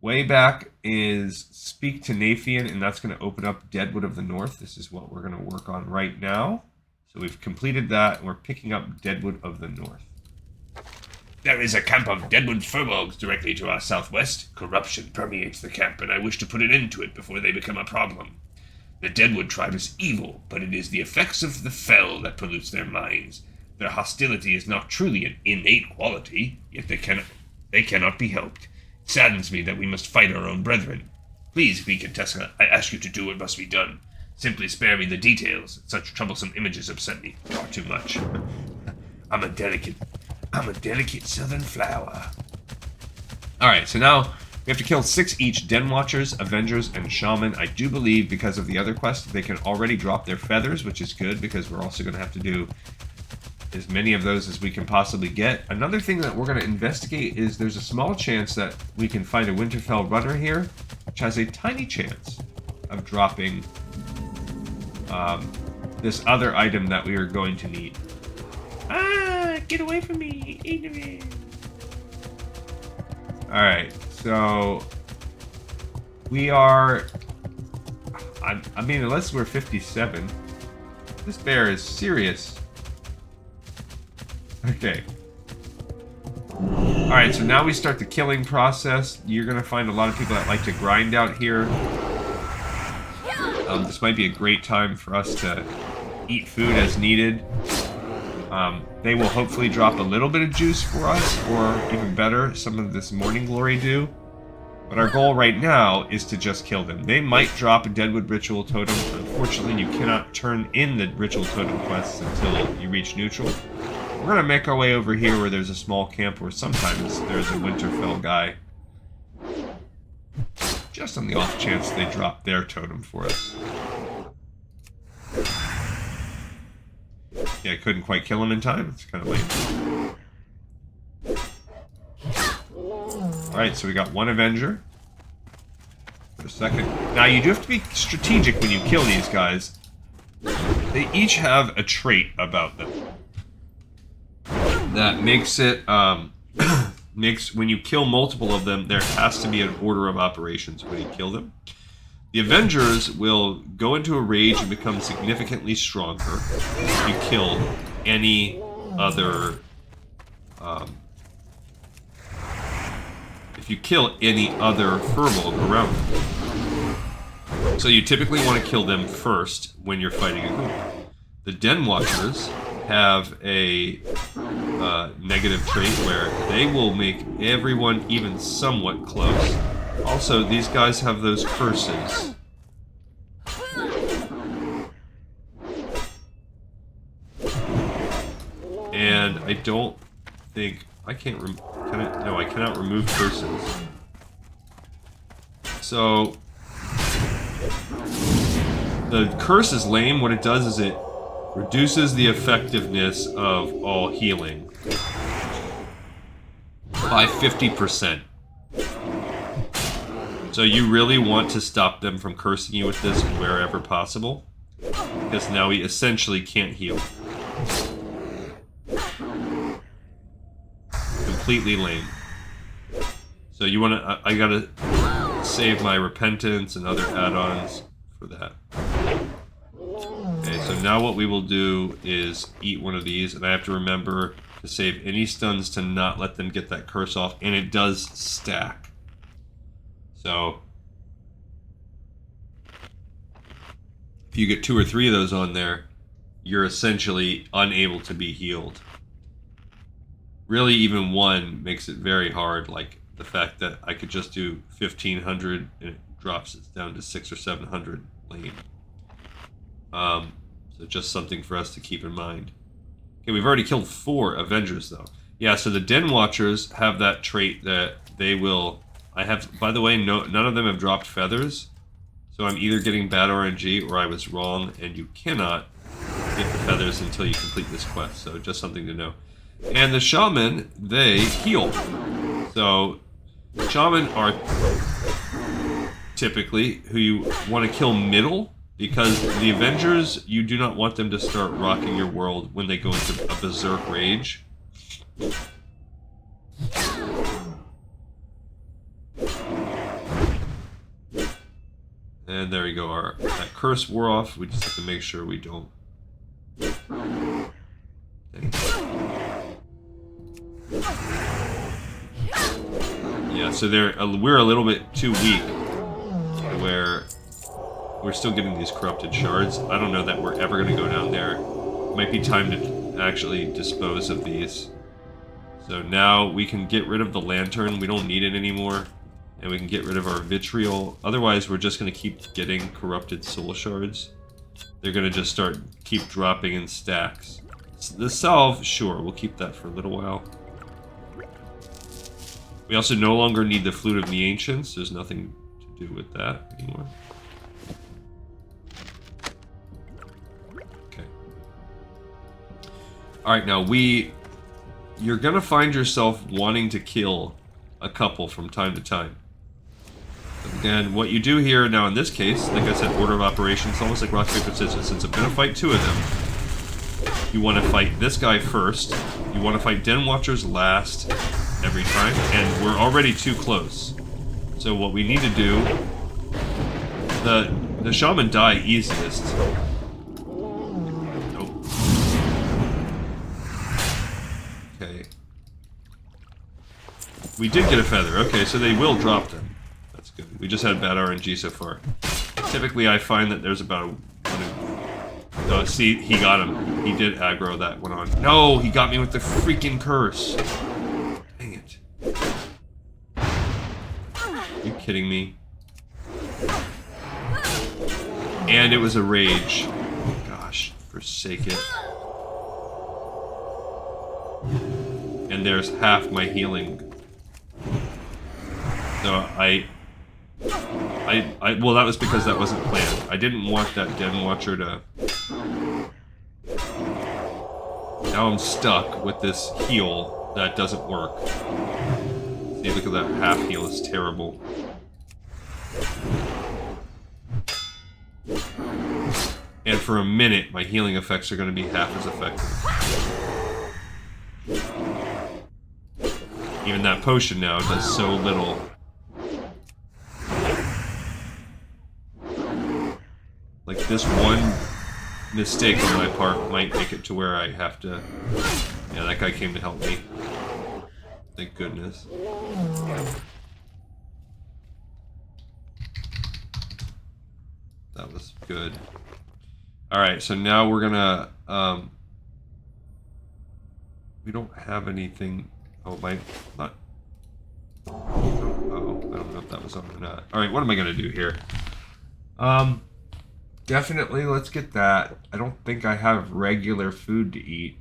way back is speak to Nafien, and that's going to open up Deadwood of the North. This is what we're going to work on right now. So we've completed that, and we're picking up Deadwood of the North. There is a camp of Deadwood furbolgs directly to our southwest. Corruption permeates the camp, and I wish to put an end to it before they become a problem. The Deadwood tribe is evil, but it is the effects of the Fel that pollutes their minds. Their hostility is not truly an innate quality, yet they cannot be helped. It saddens me that we must fight our own brethren. Please, Vicantessa, I ask you to do what must be done. Simply spare me the details. Such troublesome images upset me far too much. I'm a delicate southern flower. Alright, so now we have to kill 6 each Den Watchers, Avengers, and Shaman. I do believe because of the other quest, they can already drop their feathers, which is good because we're also going to have to do as many of those as we can possibly get. Another thing that we're going to investigate is there's a small chance that we can find a Winterfell runner here, which has a tiny chance of dropping this other item that we are going to need. Ah, get away from me, ignorant. Alright, so we are, I mean, unless we're 57, this bear is serious. Okay. Alright, so now we start the killing process. You're going to find a lot of people that like to grind out here. This might be a great time for us to eat food as needed. They will hopefully drop a little bit of juice for us, or even better, some of this Morning Glory dew. But our goal right now is to just kill them. They might drop a Deadwood Ritual Totem. Unfortunately, you cannot turn in the Ritual Totem quests until you reach neutral. We're going to make our way over here where there's a small camp where sometimes there's a Winterfell guy. Just on the off chance they drop their totem for us. Yeah, I couldn't quite kill him in time. It's kind of lame. Alright, so we got one Avenger. For a second. Now, you do have to be strategic when you kill these guys. They each have a trait about them that makes it, when you kill multiple of them, there has to be an order of operations when you kill them. The Avengers will go into a rage and become significantly stronger if you kill any other, Furbolg around them. So you typically want to kill them first when you're fighting a group. The Den Watchers have a negative trait where they will make everyone even somewhat close. Also, these guys have those curses. And I don't think I can't. No, I cannot remove curses. So the curse is lame. What it does is it reduces the effectiveness of all healing by 50%. So you really want to stop them from cursing you with this wherever possible, because now he essentially can't heal. Completely lame. So you want to, I gotta save my repentance and other add-ons for that. Okay, so now what we will do is eat one of these, and I have to remember to save any stuns to not let them get that curse off, and it does stack. So if you get 2 or 3 of those on there, you're essentially unable to be healed. Really, even 1 makes it very hard, like the fact that I could just do 1,500 and it drops it down to 600 or 700 lane. So just something for us to keep in mind. Okay, we've already killed 4 Avengers, though. Yeah, so the Den Watchers have that trait that they will... I have, by the way, none of them have dropped feathers. So I'm either getting bad RNG or I was wrong, and you cannot get the feathers until you complete this quest. So just something to know. And the Shaman, they heal. So Shaman are typically who you want to kill middle, because the Avengers, you do not want them to start rocking your world when they go into a berserk rage. And there we go, that curse wore off. We just have to make sure we don't. Yeah, so we're a little bit too weak, where we're still getting these corrupted shards. I don't know that we're ever going to go down there. Might be time to actually dispose of these. So now we can get rid of the lantern. We don't need it anymore. And we can get rid of our vitriol. Otherwise, we're just going to keep getting corrupted soul shards. They're going to just keep dropping in stacks. So the salve, sure, we'll keep that for a little while. We also no longer need the Flute of the Ancients. There's nothing to do with that anymore. Okay. Alright, now you're going to find yourself wanting to kill a couple from time to time. Again, what you do here, now in this case, like I said, order of operations, almost like rock, paper, scissors. Since I'm going to fight 2 of them, you want to fight this guy first. You want to fight Den Watchers last every time, and we're already too close. So what we need to do, the Shaman die easiest. Nope. Okay. We did get a feather. Okay, so they will drop them. That's good. We just had bad RNG so far. Typically, I find that there's about oh, see, he got him. He did aggro that one on. No, he got me with the freaking curse. Dang it. Are you kidding me? And it was a rage. Gosh, forsake it. And there's half my healing. So well, that was because that wasn't planned. I didn't want that Den Watcher to... Now I'm stuck with this heal that doesn't work. See, look at that half heal, is terrible. And for a minute, my healing effects are going to be half as effective. Even that potion now does so little. Like, this one mistake on my part might make it to where I have to... Yeah, that guy came to help me. Thank goodness. That was good. Alright, so now we're gonna... we don't have anything... Oh, my... Not... Oh, I don't know if that was on or not. Alright, what am I gonna do here? Definitely, let's get that. I don't think I have regular food to eat.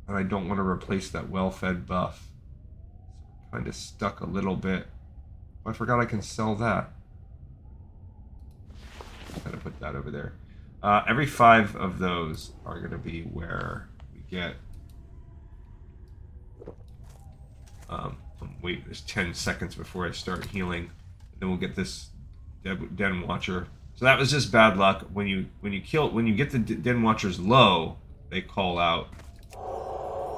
And I don't want to replace that well-fed buff. So kind of stuck a little bit. Oh, I forgot I can sell that. I'm going to put that over there. Every 5 of those are going to be where we get... wait, there's 10 seconds before I start healing. And then we'll get this Den Watcher. So that was just bad luck. When you get the Den Watchers low, they call out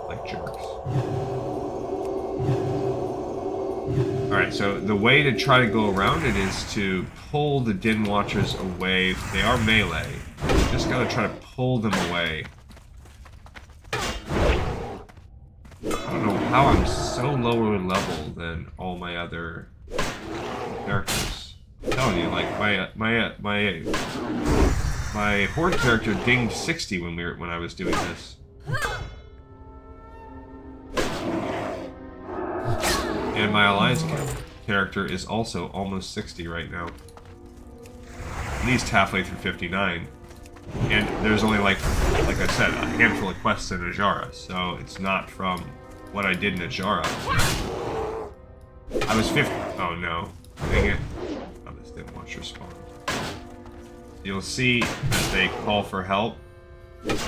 like jerks. Alright, so the way to try to go around it is to pull the Den Watchers away. They are melee. You just gotta try to pull them away. I don't know how I'm so lower level than all my other characters. I'm telling you, like my horde character dinged 60 when I was doing this. And my alliance character is also almost 60 right now. At least halfway through 59. And there's only like I said, a handful of quests in Ajara, so it's not from what I did in Ajara. I was 50. Oh no. Dang it. Oh, this didn't watch your spawn. You'll see that they call for help.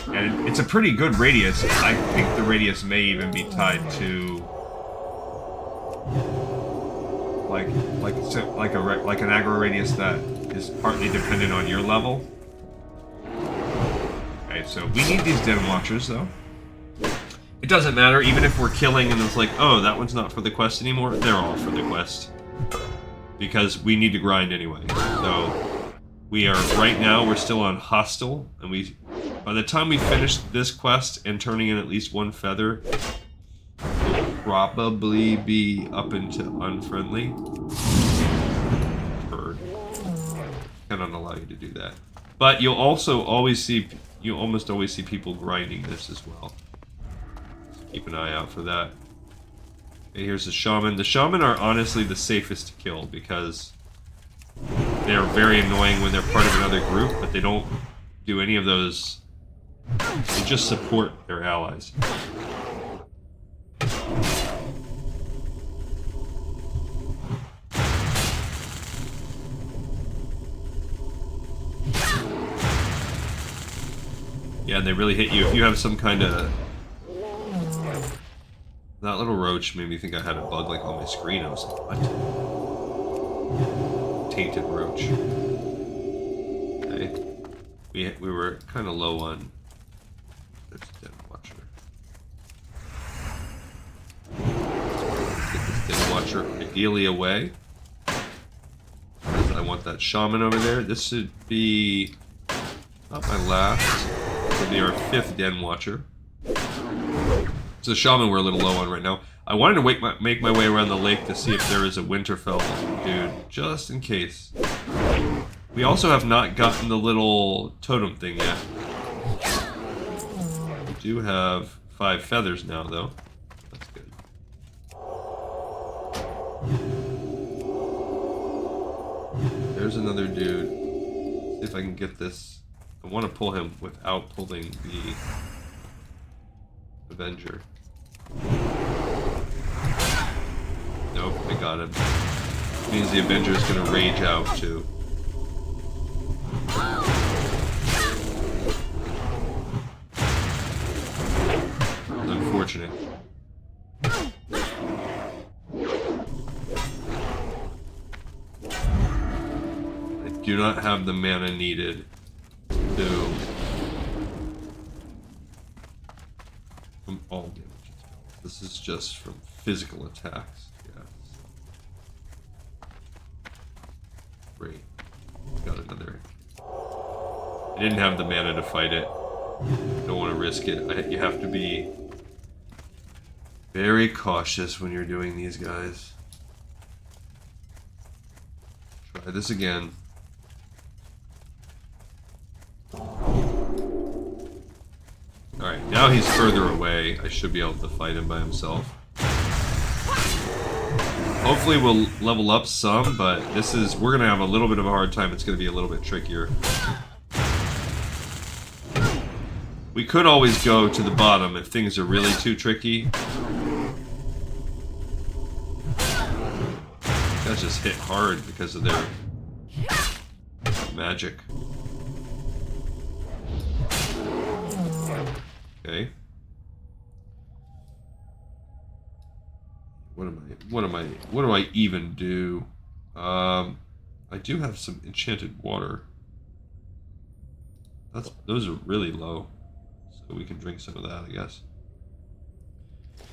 And it's a pretty good radius. I think the radius may even be tied to like an aggro radius that is partly dependent on your level. Okay, so we need these Den Watchers though. It doesn't matter, even if we're killing and it's like, oh, that one's not for the quest anymore. They're all for the quest because we need to grind anyway. So we are right now. We're still on hostile, and by the time we finish this quest and turning in at least one feather, we'll probably be up into unfriendly. Bird cannot allow you to do that, but you'll also always see. You almost always see people grinding this as well. So keep an eye out for that. Okay, here's the shaman. The shaman are honestly the safest to kill because they're very annoying when they're part of another group, but they don't do any of those. They just support their allies. Yeah, and they really hit you if you have some kind of... That little roach made me think I had a bug like on my screen. I was like, what? Tainted roach. Okay. We were kind of low on... There's a Den Watcher. Get this Den Watcher ideally away. I want that shaman over there. This should be... Not my last. It'll be our 5th Den Watcher. So the shaman we're a little low on right now. I wanted to make my way around the lake to see if there is a Winterfell dude, just in case. We also have not gotten the little totem thing yet. We do have 5 feathers now, though. That's good. There's another dude. See if I can get this. I want to pull him without pulling the Avenger. Nope, I got him. Means the Avenger is going to rage out too. Unfortunate. I do not have the mana needed to from all damage. This is just from physical attacks. Yeah. Great. Got another. I didn't have the mana to fight it. Don't want to risk it. You have to be very cautious when you're doing these guys. Try this again. Alright, now he's further away. I should be able to fight him by himself. Hopefully we'll level up some, but we're gonna have a little bit of a hard time. It's gonna be a little bit trickier. We could always go to the bottom if things are really too tricky. Guys just hit hard because of their magic. Okay. What do I even do? I do have some enchanted water. Those are really low. So we can drink some of that, I guess.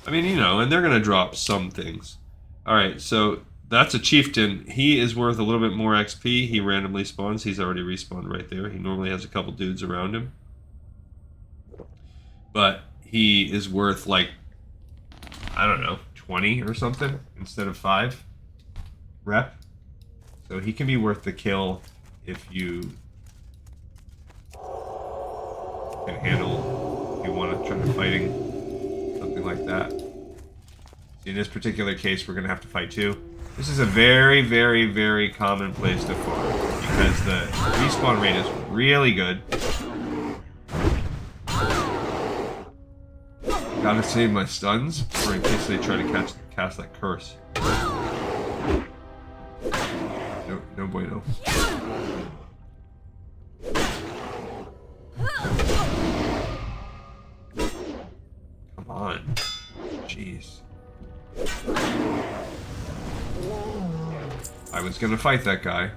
I mean, you know, and they're gonna drop some things. Alright, so that's a chieftain. He is worth a little bit more XP. He randomly spawns. He's already respawned right there. He normally has a couple dudes around him. But he is worth like, I don't know, 20 or something instead of 5 rep. So he can be worth the kill if you can handle, if you want to try to fighting something like that. In this particular case, we're going to have to fight 2. This is a very, very, very common place to farm because the respawn rate is really good. Gotta save my stuns for in case they try to cast that curse. No bueno. Come on. Jeez. I was gonna fight that guy.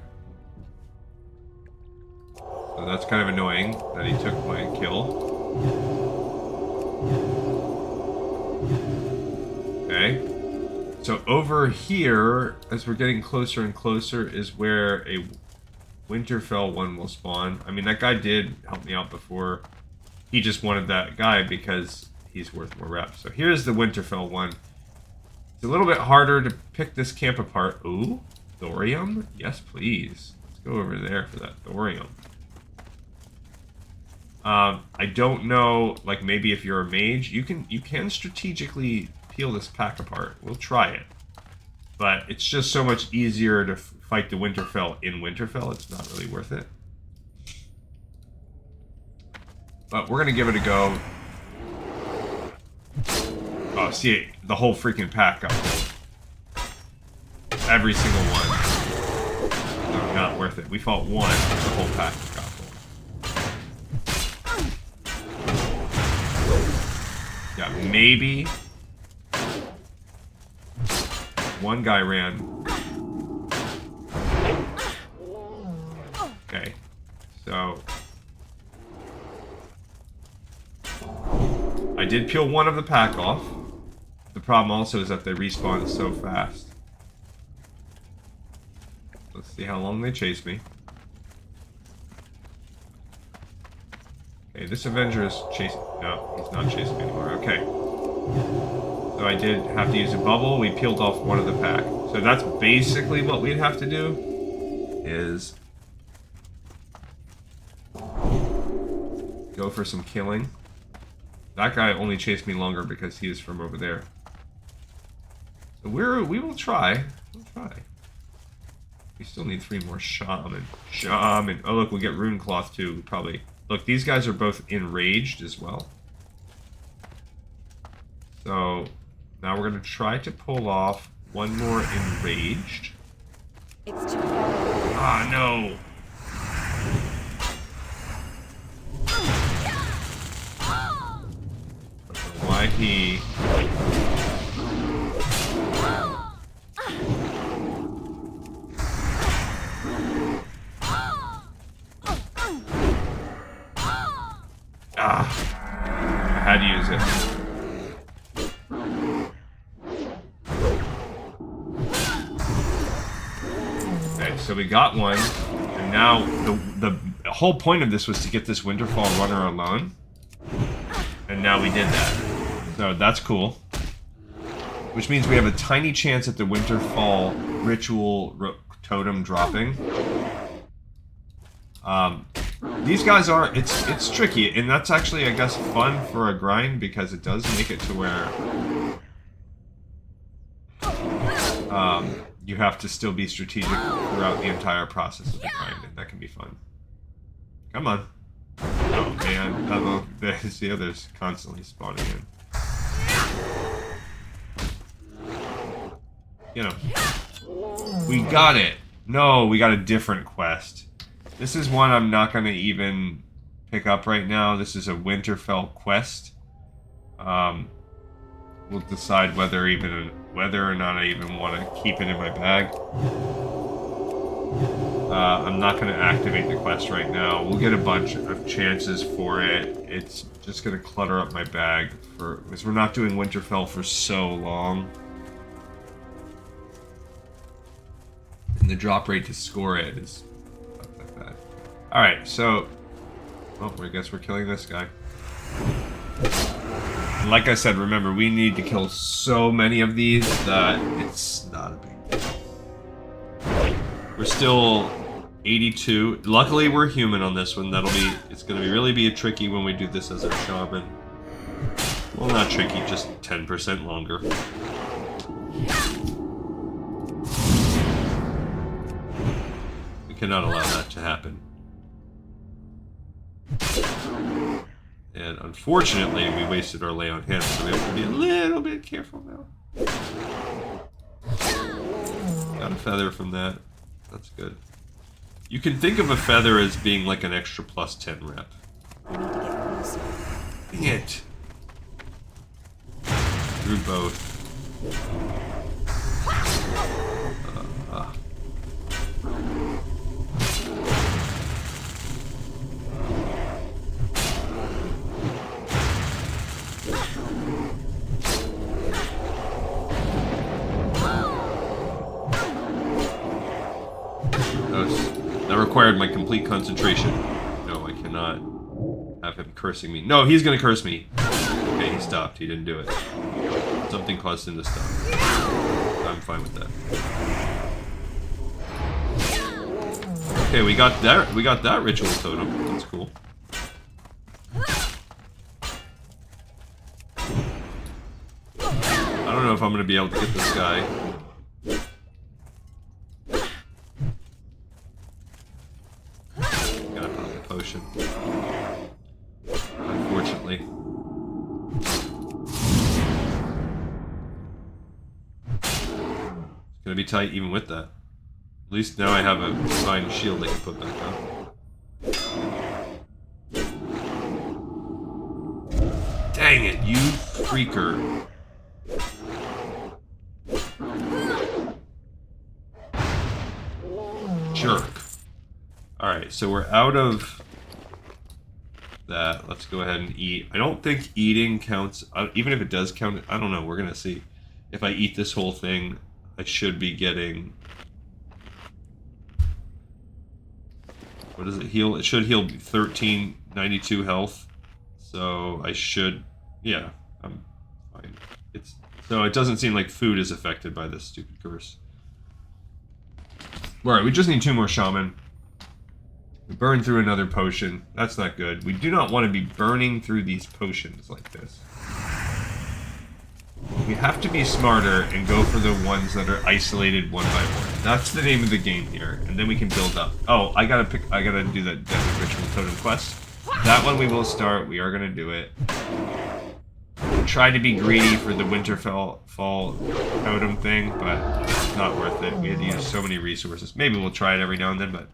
So that's kind of annoying that he took my kill. Okay. So over here, as we're getting closer and closer, is where a Winterfell one will spawn. I mean, that guy did help me out before. He just wanted that guy because he's worth more reps. So here's the Winterfell one. It's a little bit harder to pick this camp apart. Ooh, thorium? Yes, please. Let's go over there for that thorium. I don't know, like maybe if you're a mage, you can strategically peel this pack apart. We'll try it. But it's just so much easier to fight the Winterfell in Winterfell. It's not really worth it. But we're going to give it a go. Oh, see, the whole freaking pack got full. Every single one. No, not worth it. We fought one, the whole pack got full. Yeah, maybe one guy ran. Okay, so I did peel one of the pack off. The problem also is that they respawn so fast. Let's see how long they chase me. Okay, this Avenger is chasing... No, he's not chasing me anymore. Okay. So I did have to use a bubble. We peeled off one of the pack. So that's basically what we'd have to do. Is... go for some killing. That guy only chased me longer because he is from over there. So we will try. We'll try. We still need 3 more shaman. Shaman. Oh look, we get rune cloth too. Probably. Look, these guys are both enraged as well. So now we're gonna try to pull off one more enraged. It's too far. Ah no. Why he... Ah, I had to use it. Okay, so we got one, and now the whole point of this was to get this Winterfall runner alone, and now we did that. So that's cool. Which means we have a tiny chance at the Winterfall ritual totem dropping. These guys are, it's tricky, and that's actually, I guess, fun for a grind because it does make it to where you have to still be strategic throughout the entire process of the grind, and that can be fun. Come on. Oh man, there's the others constantly spawning in. You know. We got it! No, we got a different quest. This is one I'm not going to even pick up right now. This is a Winterfell quest. We'll decide whether or not I even want to keep it in my bag. I'm not going to activate the quest right now. We'll get a bunch of chances for it. It's just going to clutter up my bag because we're not doing Winterfell for so long. And the drop rate to score it is not that bad. Alright, so... well, I guess we're killing this guy. And like I said, remember, we need to kill so many of these that it's not a big deal. We're still 82. Luckily, we're human on this one. It's going to really be a tricky when we do this as a shaman. Well, not tricky, just 10% longer. We cannot allow that to happen. And unfortunately, we wasted our lay on hands, so we have to be a little bit careful now. Got a feather from that. That's good. You can think of a feather as being like an extra plus 10 rep. We need to get closer. Dang it. Through both. That required my complete concentration. No, I cannot have him cursing me. No, he's gonna curse me. Okay, he stopped. He didn't do it. Something caused him to stop. I'm fine with that. Okay, we got that. We got that ritual totem. That's cool. I don't know if I'm gonna be able to get this guy. Gotta pop a potion. Unfortunately. It's gonna be tight even with that. At least now I have a divine shield I can put back on. Dang it, you freaker. Jerk. Alright, so we're out of that. Let's go ahead and eat. I don't think eating counts. Even if it does count, I don't know. We're going to see. If I eat this whole thing, I should be getting... what does it heal? It should heal 1392 health. So I should... yeah, I'm fine. So it doesn't seem like food is affected by this stupid curse. Alright, we just need 2 more shaman. We burn through another potion. That's not good. We do not want to be burning through these potions like this. We have to be smarter and go for the ones that are isolated one by one. That's the name of the game here, and then we can build up. Oh, I gotta do the Deadwood Ritual Totem quest. That one we will start. We are gonna do it. Try to be greedy for the Winterfell totem thing, but it's not worth it. We had to use so many resources. Maybe we'll try it every now and then, but...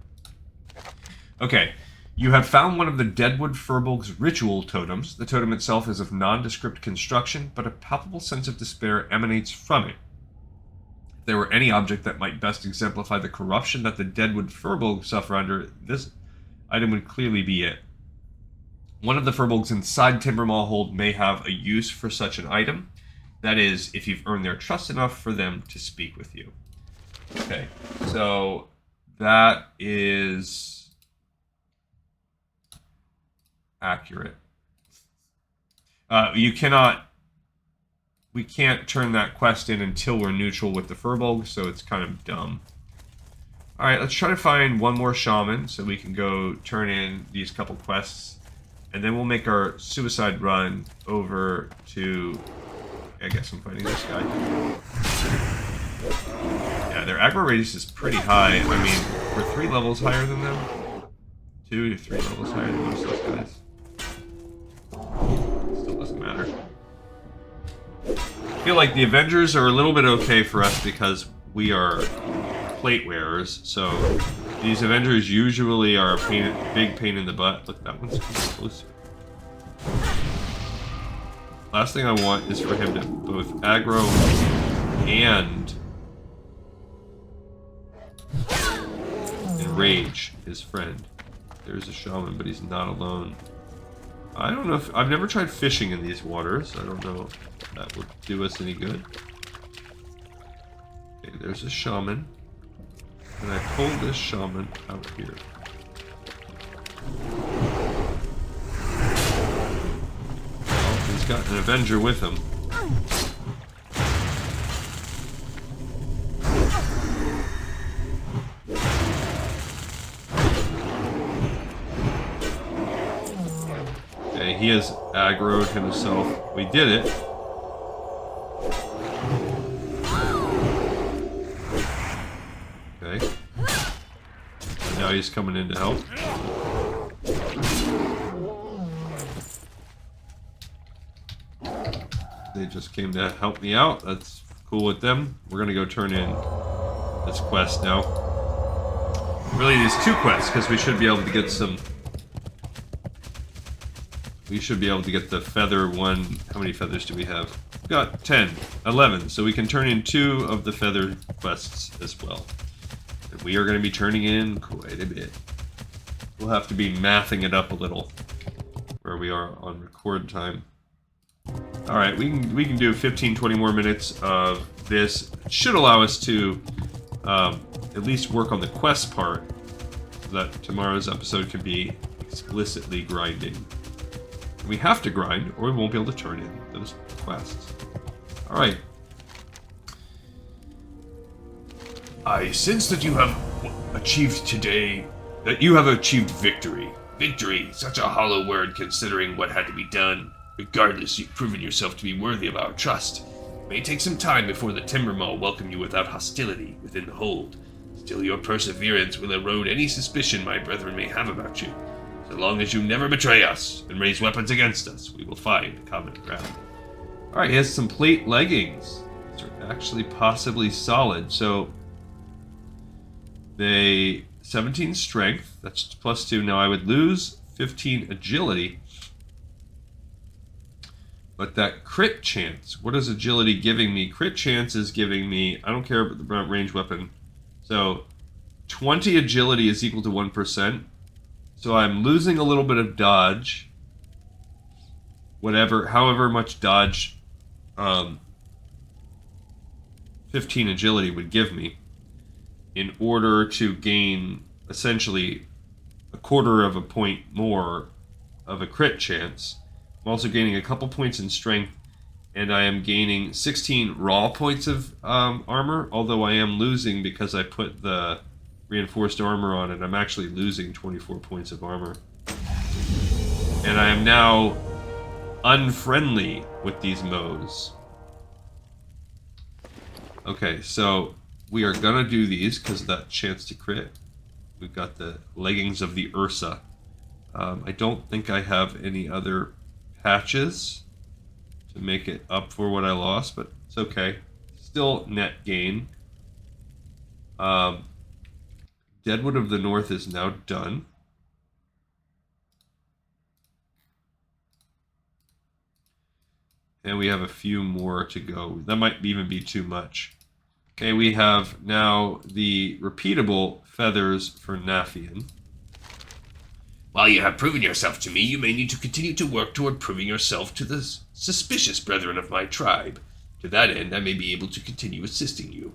okay. You have found one of the Deadwood Furbolg's ritual totems. The totem itself is of nondescript construction, but a palpable sense of despair emanates from it. If there were any object that might best exemplify the corruption that the Deadwood Furbolg suffer under, this item would clearly be it. One of the Furbolgs inside Timbermaw Hold may have a use for such an item. That is, if you've earned their trust enough for them to speak with you. Okay, so that is... accurate. We can't turn that quest in until we're neutral with the Furbolg, so it's kind of dumb. Alright, let's try to find one more shaman so we can go turn in these couple quests, and then we'll make our suicide run over to... I guess I'm fighting this guy. Yeah, their aggro radius is pretty high. I mean, we're 3 levels higher than them. 2 to 3 levels higher than most of those guys. Still doesn't matter. I feel like the Avengers are a little bit okay for us because we are plate wearers, so these Avengers usually are a big pain in the butt. Look, that one's closer. Last thing I want is for him to both aggro and enrage his friend. There's a shaman, but he's not alone. I don't know if... I've never tried fishing in these waters. I don't know if that would do us any good. Okay, there's a shaman. And I pull this shaman out here. Well, he's got an Avenger with him. Okay, he has aggroed himself. We did it. Okay. Now he's coming in to help. They just came to help me out. That's cool with them. We're gonna go turn in this quest now. Really, there's two quests because we should be able to get some. We should be able to get the feather one. How many feathers do we have? We've got 10, 11. So we can turn in 2 of the feather quests as well. And we are going to be turning in quite a bit. We'll have to be mathing it up a little where we are on record time. Alright, we can do 15-20 more minutes of this. It should allow us to at least work on the quest part so that tomorrow's episode can be explicitly grinding. We have to grind or we won't be able to turn in those quests. Alright. I sense that you have achieved today, that you have achieved victory. Victory, such a hollow word considering what had to be done. Regardless, you've proven yourself to be worthy of our trust. It may take some time before the Timber Maw welcome you without hostility within the hold. Still, your perseverance will erode any suspicion my brethren may have about you. So long as you never betray us and raise weapons against us, we will find common ground. Alright, he has some plate leggings. These are actually possibly solid. So, they 17 strength, that's +2. Now I would lose 15 agility. But that crit chance, what is agility giving me? Crit chance is giving me, I don't care about the range weapon. So, 20 agility is equal to 1%. So I'm losing a little bit of dodge. However much dodge 15 agility would give me in order to gain essentially a quarter of a point more of a crit chance. I'm also gaining a couple points in strength, and I am gaining 16 raw points of armor, although I am losing because I put the reinforced armor on it. I'm actually losing 24 points of armor. And I am now unfriendly with these Moes. Okay, so we are gonna do these because of that chance to crit. We've got the leggings of the Ursa. I don't think I have any other patches to make it up for what I lost, but it's okay. Still net gain. Deadwood of the North is now done. And we have a few more to go. That might even be too much. Okay, we have now the repeatable feathers for Nafien. While you have proven yourself to me, you may need to continue to work toward proving yourself to the suspicious brethren of my tribe. To that end, I may be able to continue assisting you.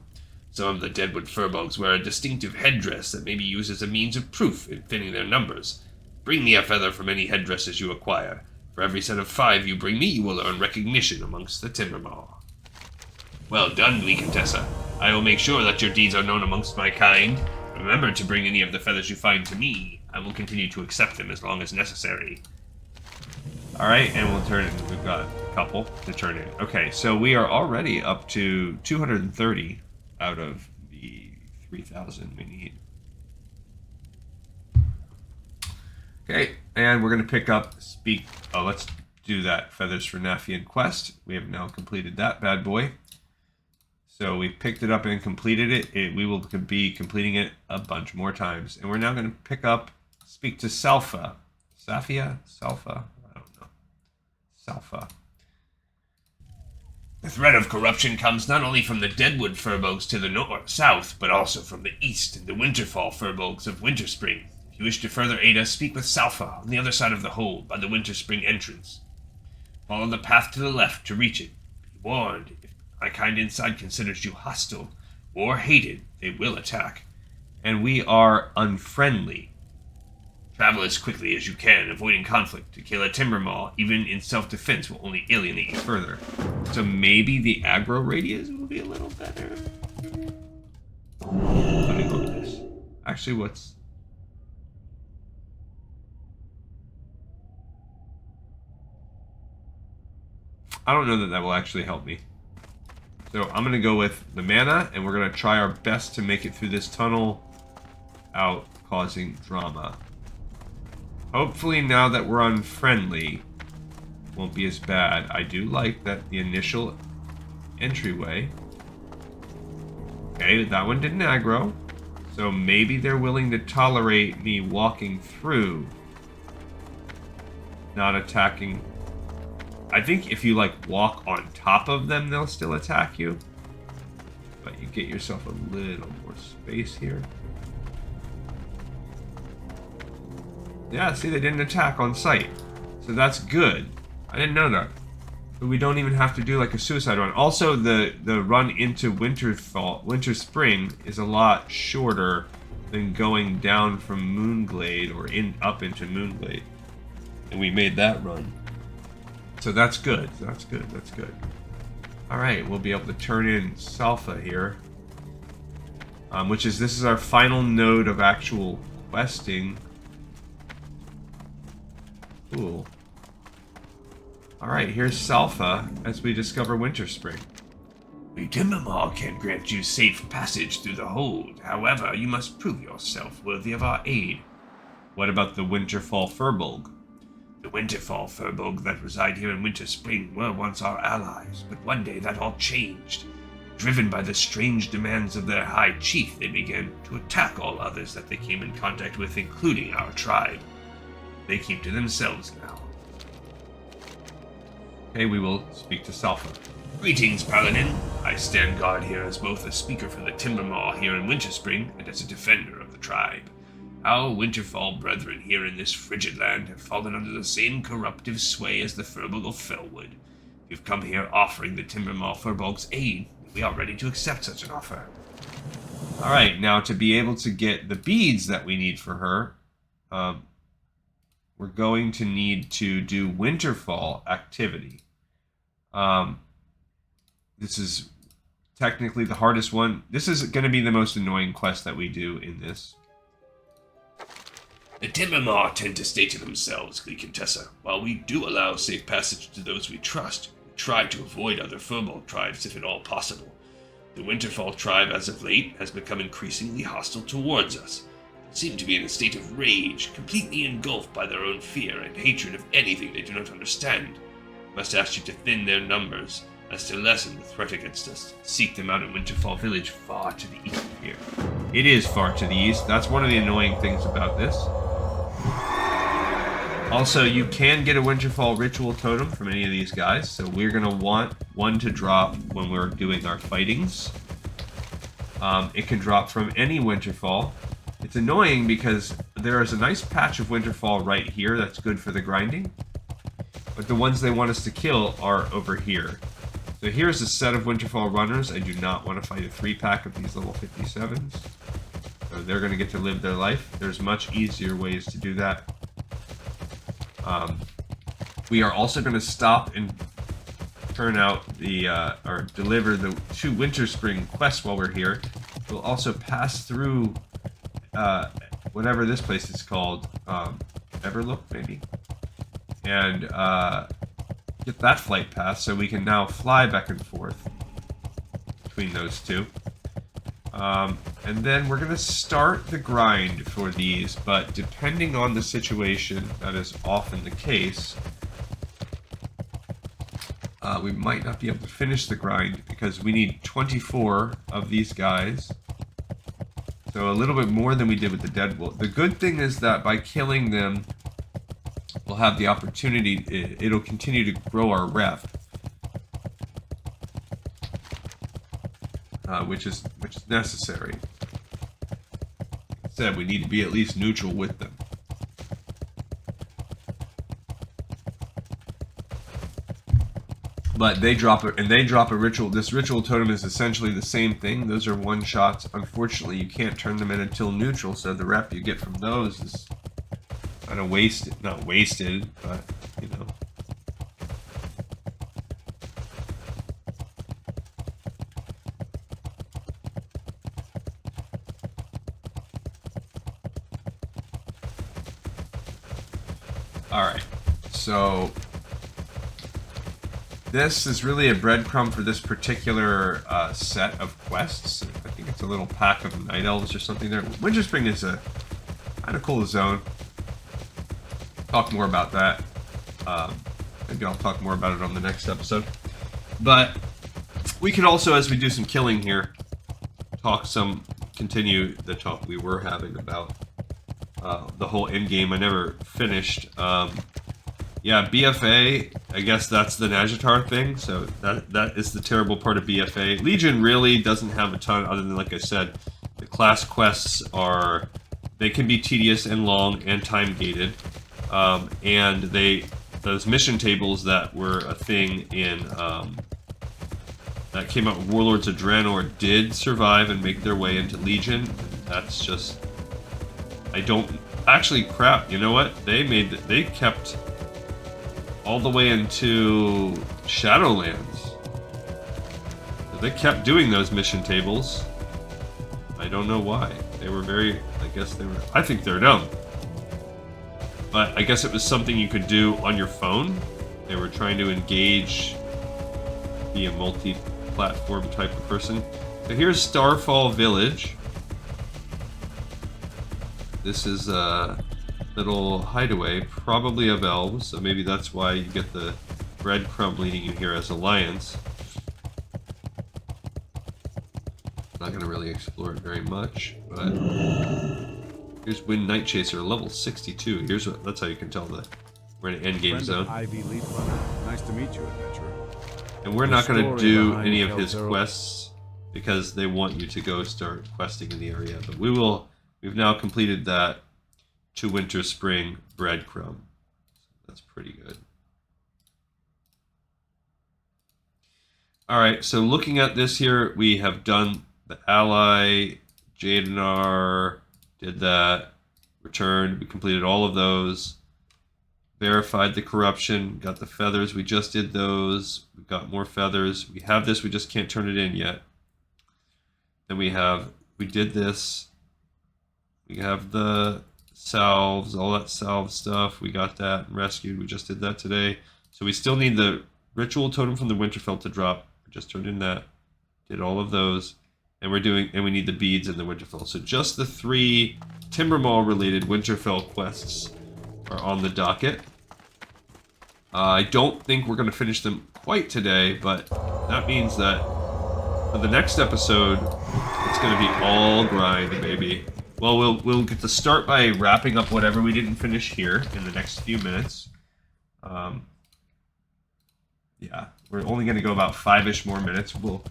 Some of the Deadwood furbolgs wear a distinctive headdress that may be used as a means of proof in fitting their numbers. Bring me a feather from any headdresses you acquire. For every set of 5 you bring me, you will earn recognition amongst the Timber Maw. Well done, Contessa. I will make sure that your deeds are known amongst my kind. Remember to bring any of the feathers you find to me. I will continue to accept them as long as necessary. Alright, and we'll turn in. We've got a couple to turn in. Okay, so we are already up to 230 out of the 3,000 we need. Okay, and we're going to pick up let's do that Feathers for Nafien quest. We have now completed that bad boy. So we've picked it up and completed it. We will be completing it a bunch more times. And we're now going to pick up, speak to Salfa. Salfa? I don't know. Salfa. The threat of corruption comes not only from the Deadwood furbolgs to the south, but also from the east and the Winterfall furbolgs of Winterspring. If you wish to further aid us, speak with Salfa on the other side of the hold by the Winterspring entrance. Follow the path to the left to reach it. Be warned, if my kind inside considers you hostile or hated, they will attack. and we are unfriendly. Travel as quickly as you can, avoiding conflict. To kill a timber maw, even in self-defense, will only alienate you further. So maybe the aggro radius will be a little better. Putting on this. Actually, what's... I don't know that that will actually help me. So I'm going to go with the mana, and we're going to try our best to make it through this tunnel without causing drama. Hopefully now that we're unfriendly, won't be as bad. I do like that the initial entryway. Okay, that one didn't aggro. So maybe they're willing to tolerate me walking through, not attacking. I think if you like walk on top of them, they'll still attack you. But you get yourself a little more space here. Yeah, see, they didn't attack on sight. So that's good. I didn't know that. But we don't even have to do like a suicide run. Also, the run into Winterspring is a lot shorter than going down from Moonglade or up into Moonglade. And we made that run. So that's good. That's good. That's good. Alright, we'll be able to turn in Salfa here. This is our final node of actual questing. Cool. Alright, here's Salfa as we discover Winterspring. The timber maw can grant you safe passage through the hold. However, you must prove yourself worthy of our aid. What about the Winterfall Firbolg? The Winterfall Firbolg that reside here in Winterspring were once our allies, but one day that all changed. Driven by the strange demands of their high chief, they began to attack all others that they came in contact with, including our tribe. They keep to themselves now. Okay, we will speak to Salfa. Greetings, Paladin. I stand guard here as both a speaker for the timber maw here in Winterspring and as a defender of the tribe. Our Winterfall brethren here in this frigid land have fallen under the same corruptive sway as the Firbolg of Felwood. We've come here offering the timber maw Firbolg's aid. We are ready to accept such an offer. Alright, now to be able to get the beads that we need for her, we're going to need to do Winterfall activity. This is technically the hardest one. This is going to be the most annoying quest that we do in this. The timber maw tend to stay to themselves, Contessa. While we do allow safe passage to those we trust, we try to avoid other Firbolg tribes if at all possible. The Winterfall tribe, as of late, has become increasingly hostile towards us. They seem to be in a state of rage, completely engulfed by their own fear and hatred of anything they do not understand. I must ask you to thin their numbers, as to lessen the threat against us. Seek them out in Winterfall Village, far to the east of here. It is far to the east. That's one of the annoying things about this. Also, you can get a Winterfall ritual totem from any of these guys, so we're going to want one to drop when we're doing our fightings. It can drop from any Winterfall. It's annoying because there is a nice patch of Winterfall right here that's good for the grinding, but the ones they want us to kill are over here. So here's a set of Winterfall runners. I do not want to fight a 3-pack of these level 57s. So they're going to get to live their life. There's much easier ways to do that. We are also going to stop and turn out the, or deliver the 2 Winterspring quests while we're here. We'll also pass through, whatever this place is called, Everlook, maybe? And, get that flight pass so we can now fly back and forth between those two. And then we're going to start the grind for these, but depending on the situation, that is often the case, we might not be able to finish the grind because we need 24 of these guys. So a little bit more than we did with the Deadwood. The good thing is that by killing them, we'll have the opportunity, it'll continue to grow our rep. Which is necessary. Like I said, we need to be at least neutral with them. But they drop it, and they drop a ritual. This ritual totem is essentially the same thing. Those are one shots. Unfortunately, you can't turn them in until neutral, so the rep you get from those is kind of wasted. Not wasted, but, you know. Alright, so this is really a breadcrumb for this particular set of quests. I think it's a little pack of night elves or something there. Winterspring is a kind of cool zone. Talk more about that. Maybe I'll talk more about it on the next episode. But we can also, as we do some killing here, continue the talk we were having about the whole end game. I never finished. Yeah, BFA, I guess that's the Najatar thing, so that is the terrible part of BFA. Legion really doesn't have a ton, other than, like I said, the class quests they can be tedious and long and time-gated, and those mission tables that were a thing in, that came out with Warlords of Draenor did survive and make their way into Legion. That's just, actually, crap, you know what? They kept all the way into Shadowlands. They kept doing those mission tables. I don't know why. They were I think they're dumb. But I guess it was something you could do on your phone. They were trying to be a multi-platform type of person. So here's Starfall Village. This is a little hideaway, probably of elves, so maybe that's why you get the breadcrumb leading you here as Alliance. Not going to really explore it very much, but here's Wind Night Chaser, level 62. That's how you can tell we're in an endgame zone. Ivy Leaf Runner. Nice to meet you, adventurer. And we're not going to do any of his quests because they want you to go start questing in the area, but we've now completed that to Winterspring breadcrumb. That's pretty good. Alright, so looking at this here, we have done the ally, Jadenar, did that, returned, we completed all of those, verified the corruption, got the feathers, we just did those, we got more feathers, we have this, we just can't turn it in yet. Then we did this, we have the salves, all that salve stuff, we got that and rescued, we just did that today. So we still need the ritual totem from the Winterfell to drop. We just turned in that, did all of those, and we need the beads in the Winterfell. So just the 3 Timbermaw related Winterfell quests are on the docket. I don't think we're going to finish them quite today, but that means that for the next episode, it's going to be all grind, baby. Well, we'll get to start by wrapping up whatever we didn't finish here in the next few minutes. Yeah, we're only going to go about 5-ish more minutes. We'll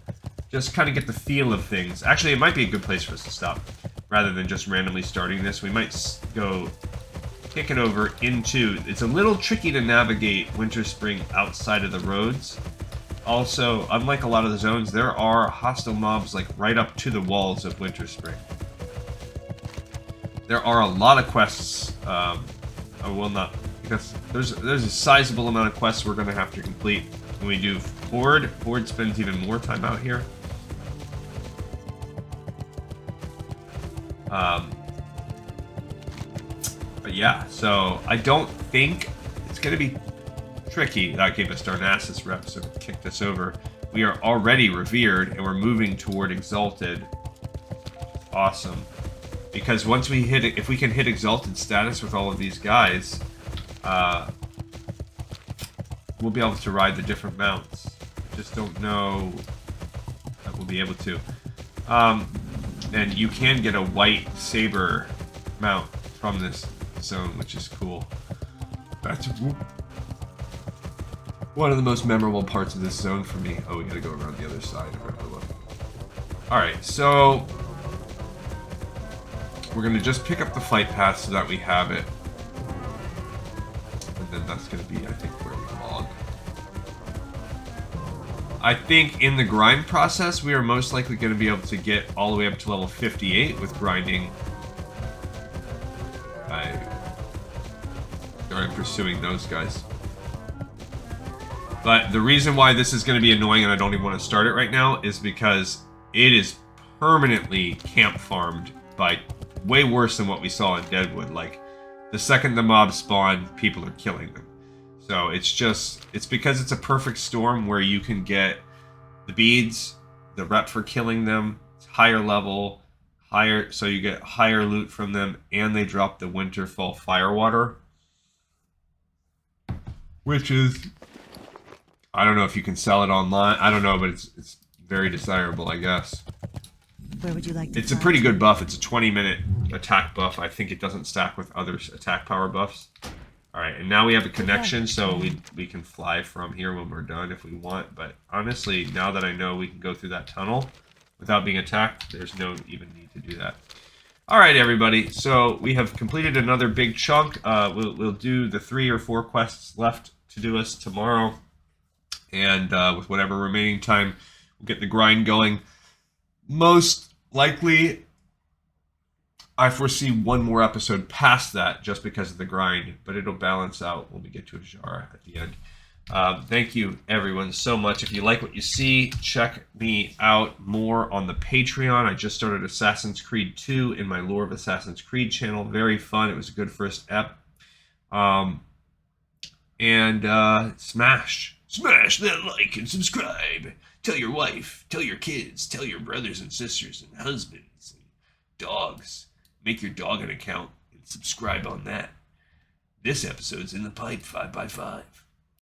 just kind of get the feel of things. Actually, it might be a good place for us to stop. Rather than just randomly starting this, we might go kick it over into... It's a little tricky to navigate Winterspring outside of the roads. Also, unlike a lot of the zones, there are hostile mobs like right up to the walls of Winterspring. There are a lot of quests. I will not, because there's a sizable amount of quests we're going to have to complete when we do Horde. Horde spends even more time out here. But yeah, so I don't think it's going to be tricky. That gave us Darnassus rep, so kicked us over. We are already revered, and we're moving toward Exalted. Awesome. Because once we hit it, if we can hit Exalted status with all of these guys, we'll be able to ride the different mounts. I just don't know that we'll be able to. And you can get a white saber mount from this zone, which is cool. That's one of the most memorable parts of this zone for me. Oh, we gotta go around the other side. Alright, so we're going to just pick up the fight path so that we have it. And then that's going to be, I think, where we log. I think in the grind process, we are most likely going to be able to get all the way up to level 58 with grinding. I started pursuing those guys. But the reason why this is going to be annoying and I don't even want to start it right now is because it is permanently camp farmed by way worse than what we saw in Deadwood. Like, the second the mobs spawn, people are killing them. So it's because it's a perfect storm where you can get the beads, the rep for killing them, it's higher level, so you get higher loot from them, and they drop the Winterfall Firewater, which is, I don't know if you can sell it online. I don't know, but it's very desirable, I guess. Where would you like to It's a pretty good buff. It's a 20-minute attack buff. I think it doesn't stack with other attack power buffs. Alright, and now we have a connection, so we can fly from here when we're done if we want. But honestly, now that I know we can go through that tunnel without being attacked, there's no even need to do that. Alright, everybody. So we have completed another big chunk. We'll do the 3 or 4 quests left to do us tomorrow. And with whatever remaining time, we'll get the grind going. Most likely, I foresee one more episode past that just because of the grind, but it'll balance out when we get to Ajara at the end. Thank you, everyone, so much. If you like what you see, check me out more on the Patreon. I just started Assassin's Creed 2 in my Lore of Assassin's Creed channel. Very fun. It was a good first ep. Smash that like and subscribe. Tell your wife, tell your kids, tell your brothers and sisters and husbands and dogs. Make your dog an account and subscribe on that. This episode's in the pipe 5x5.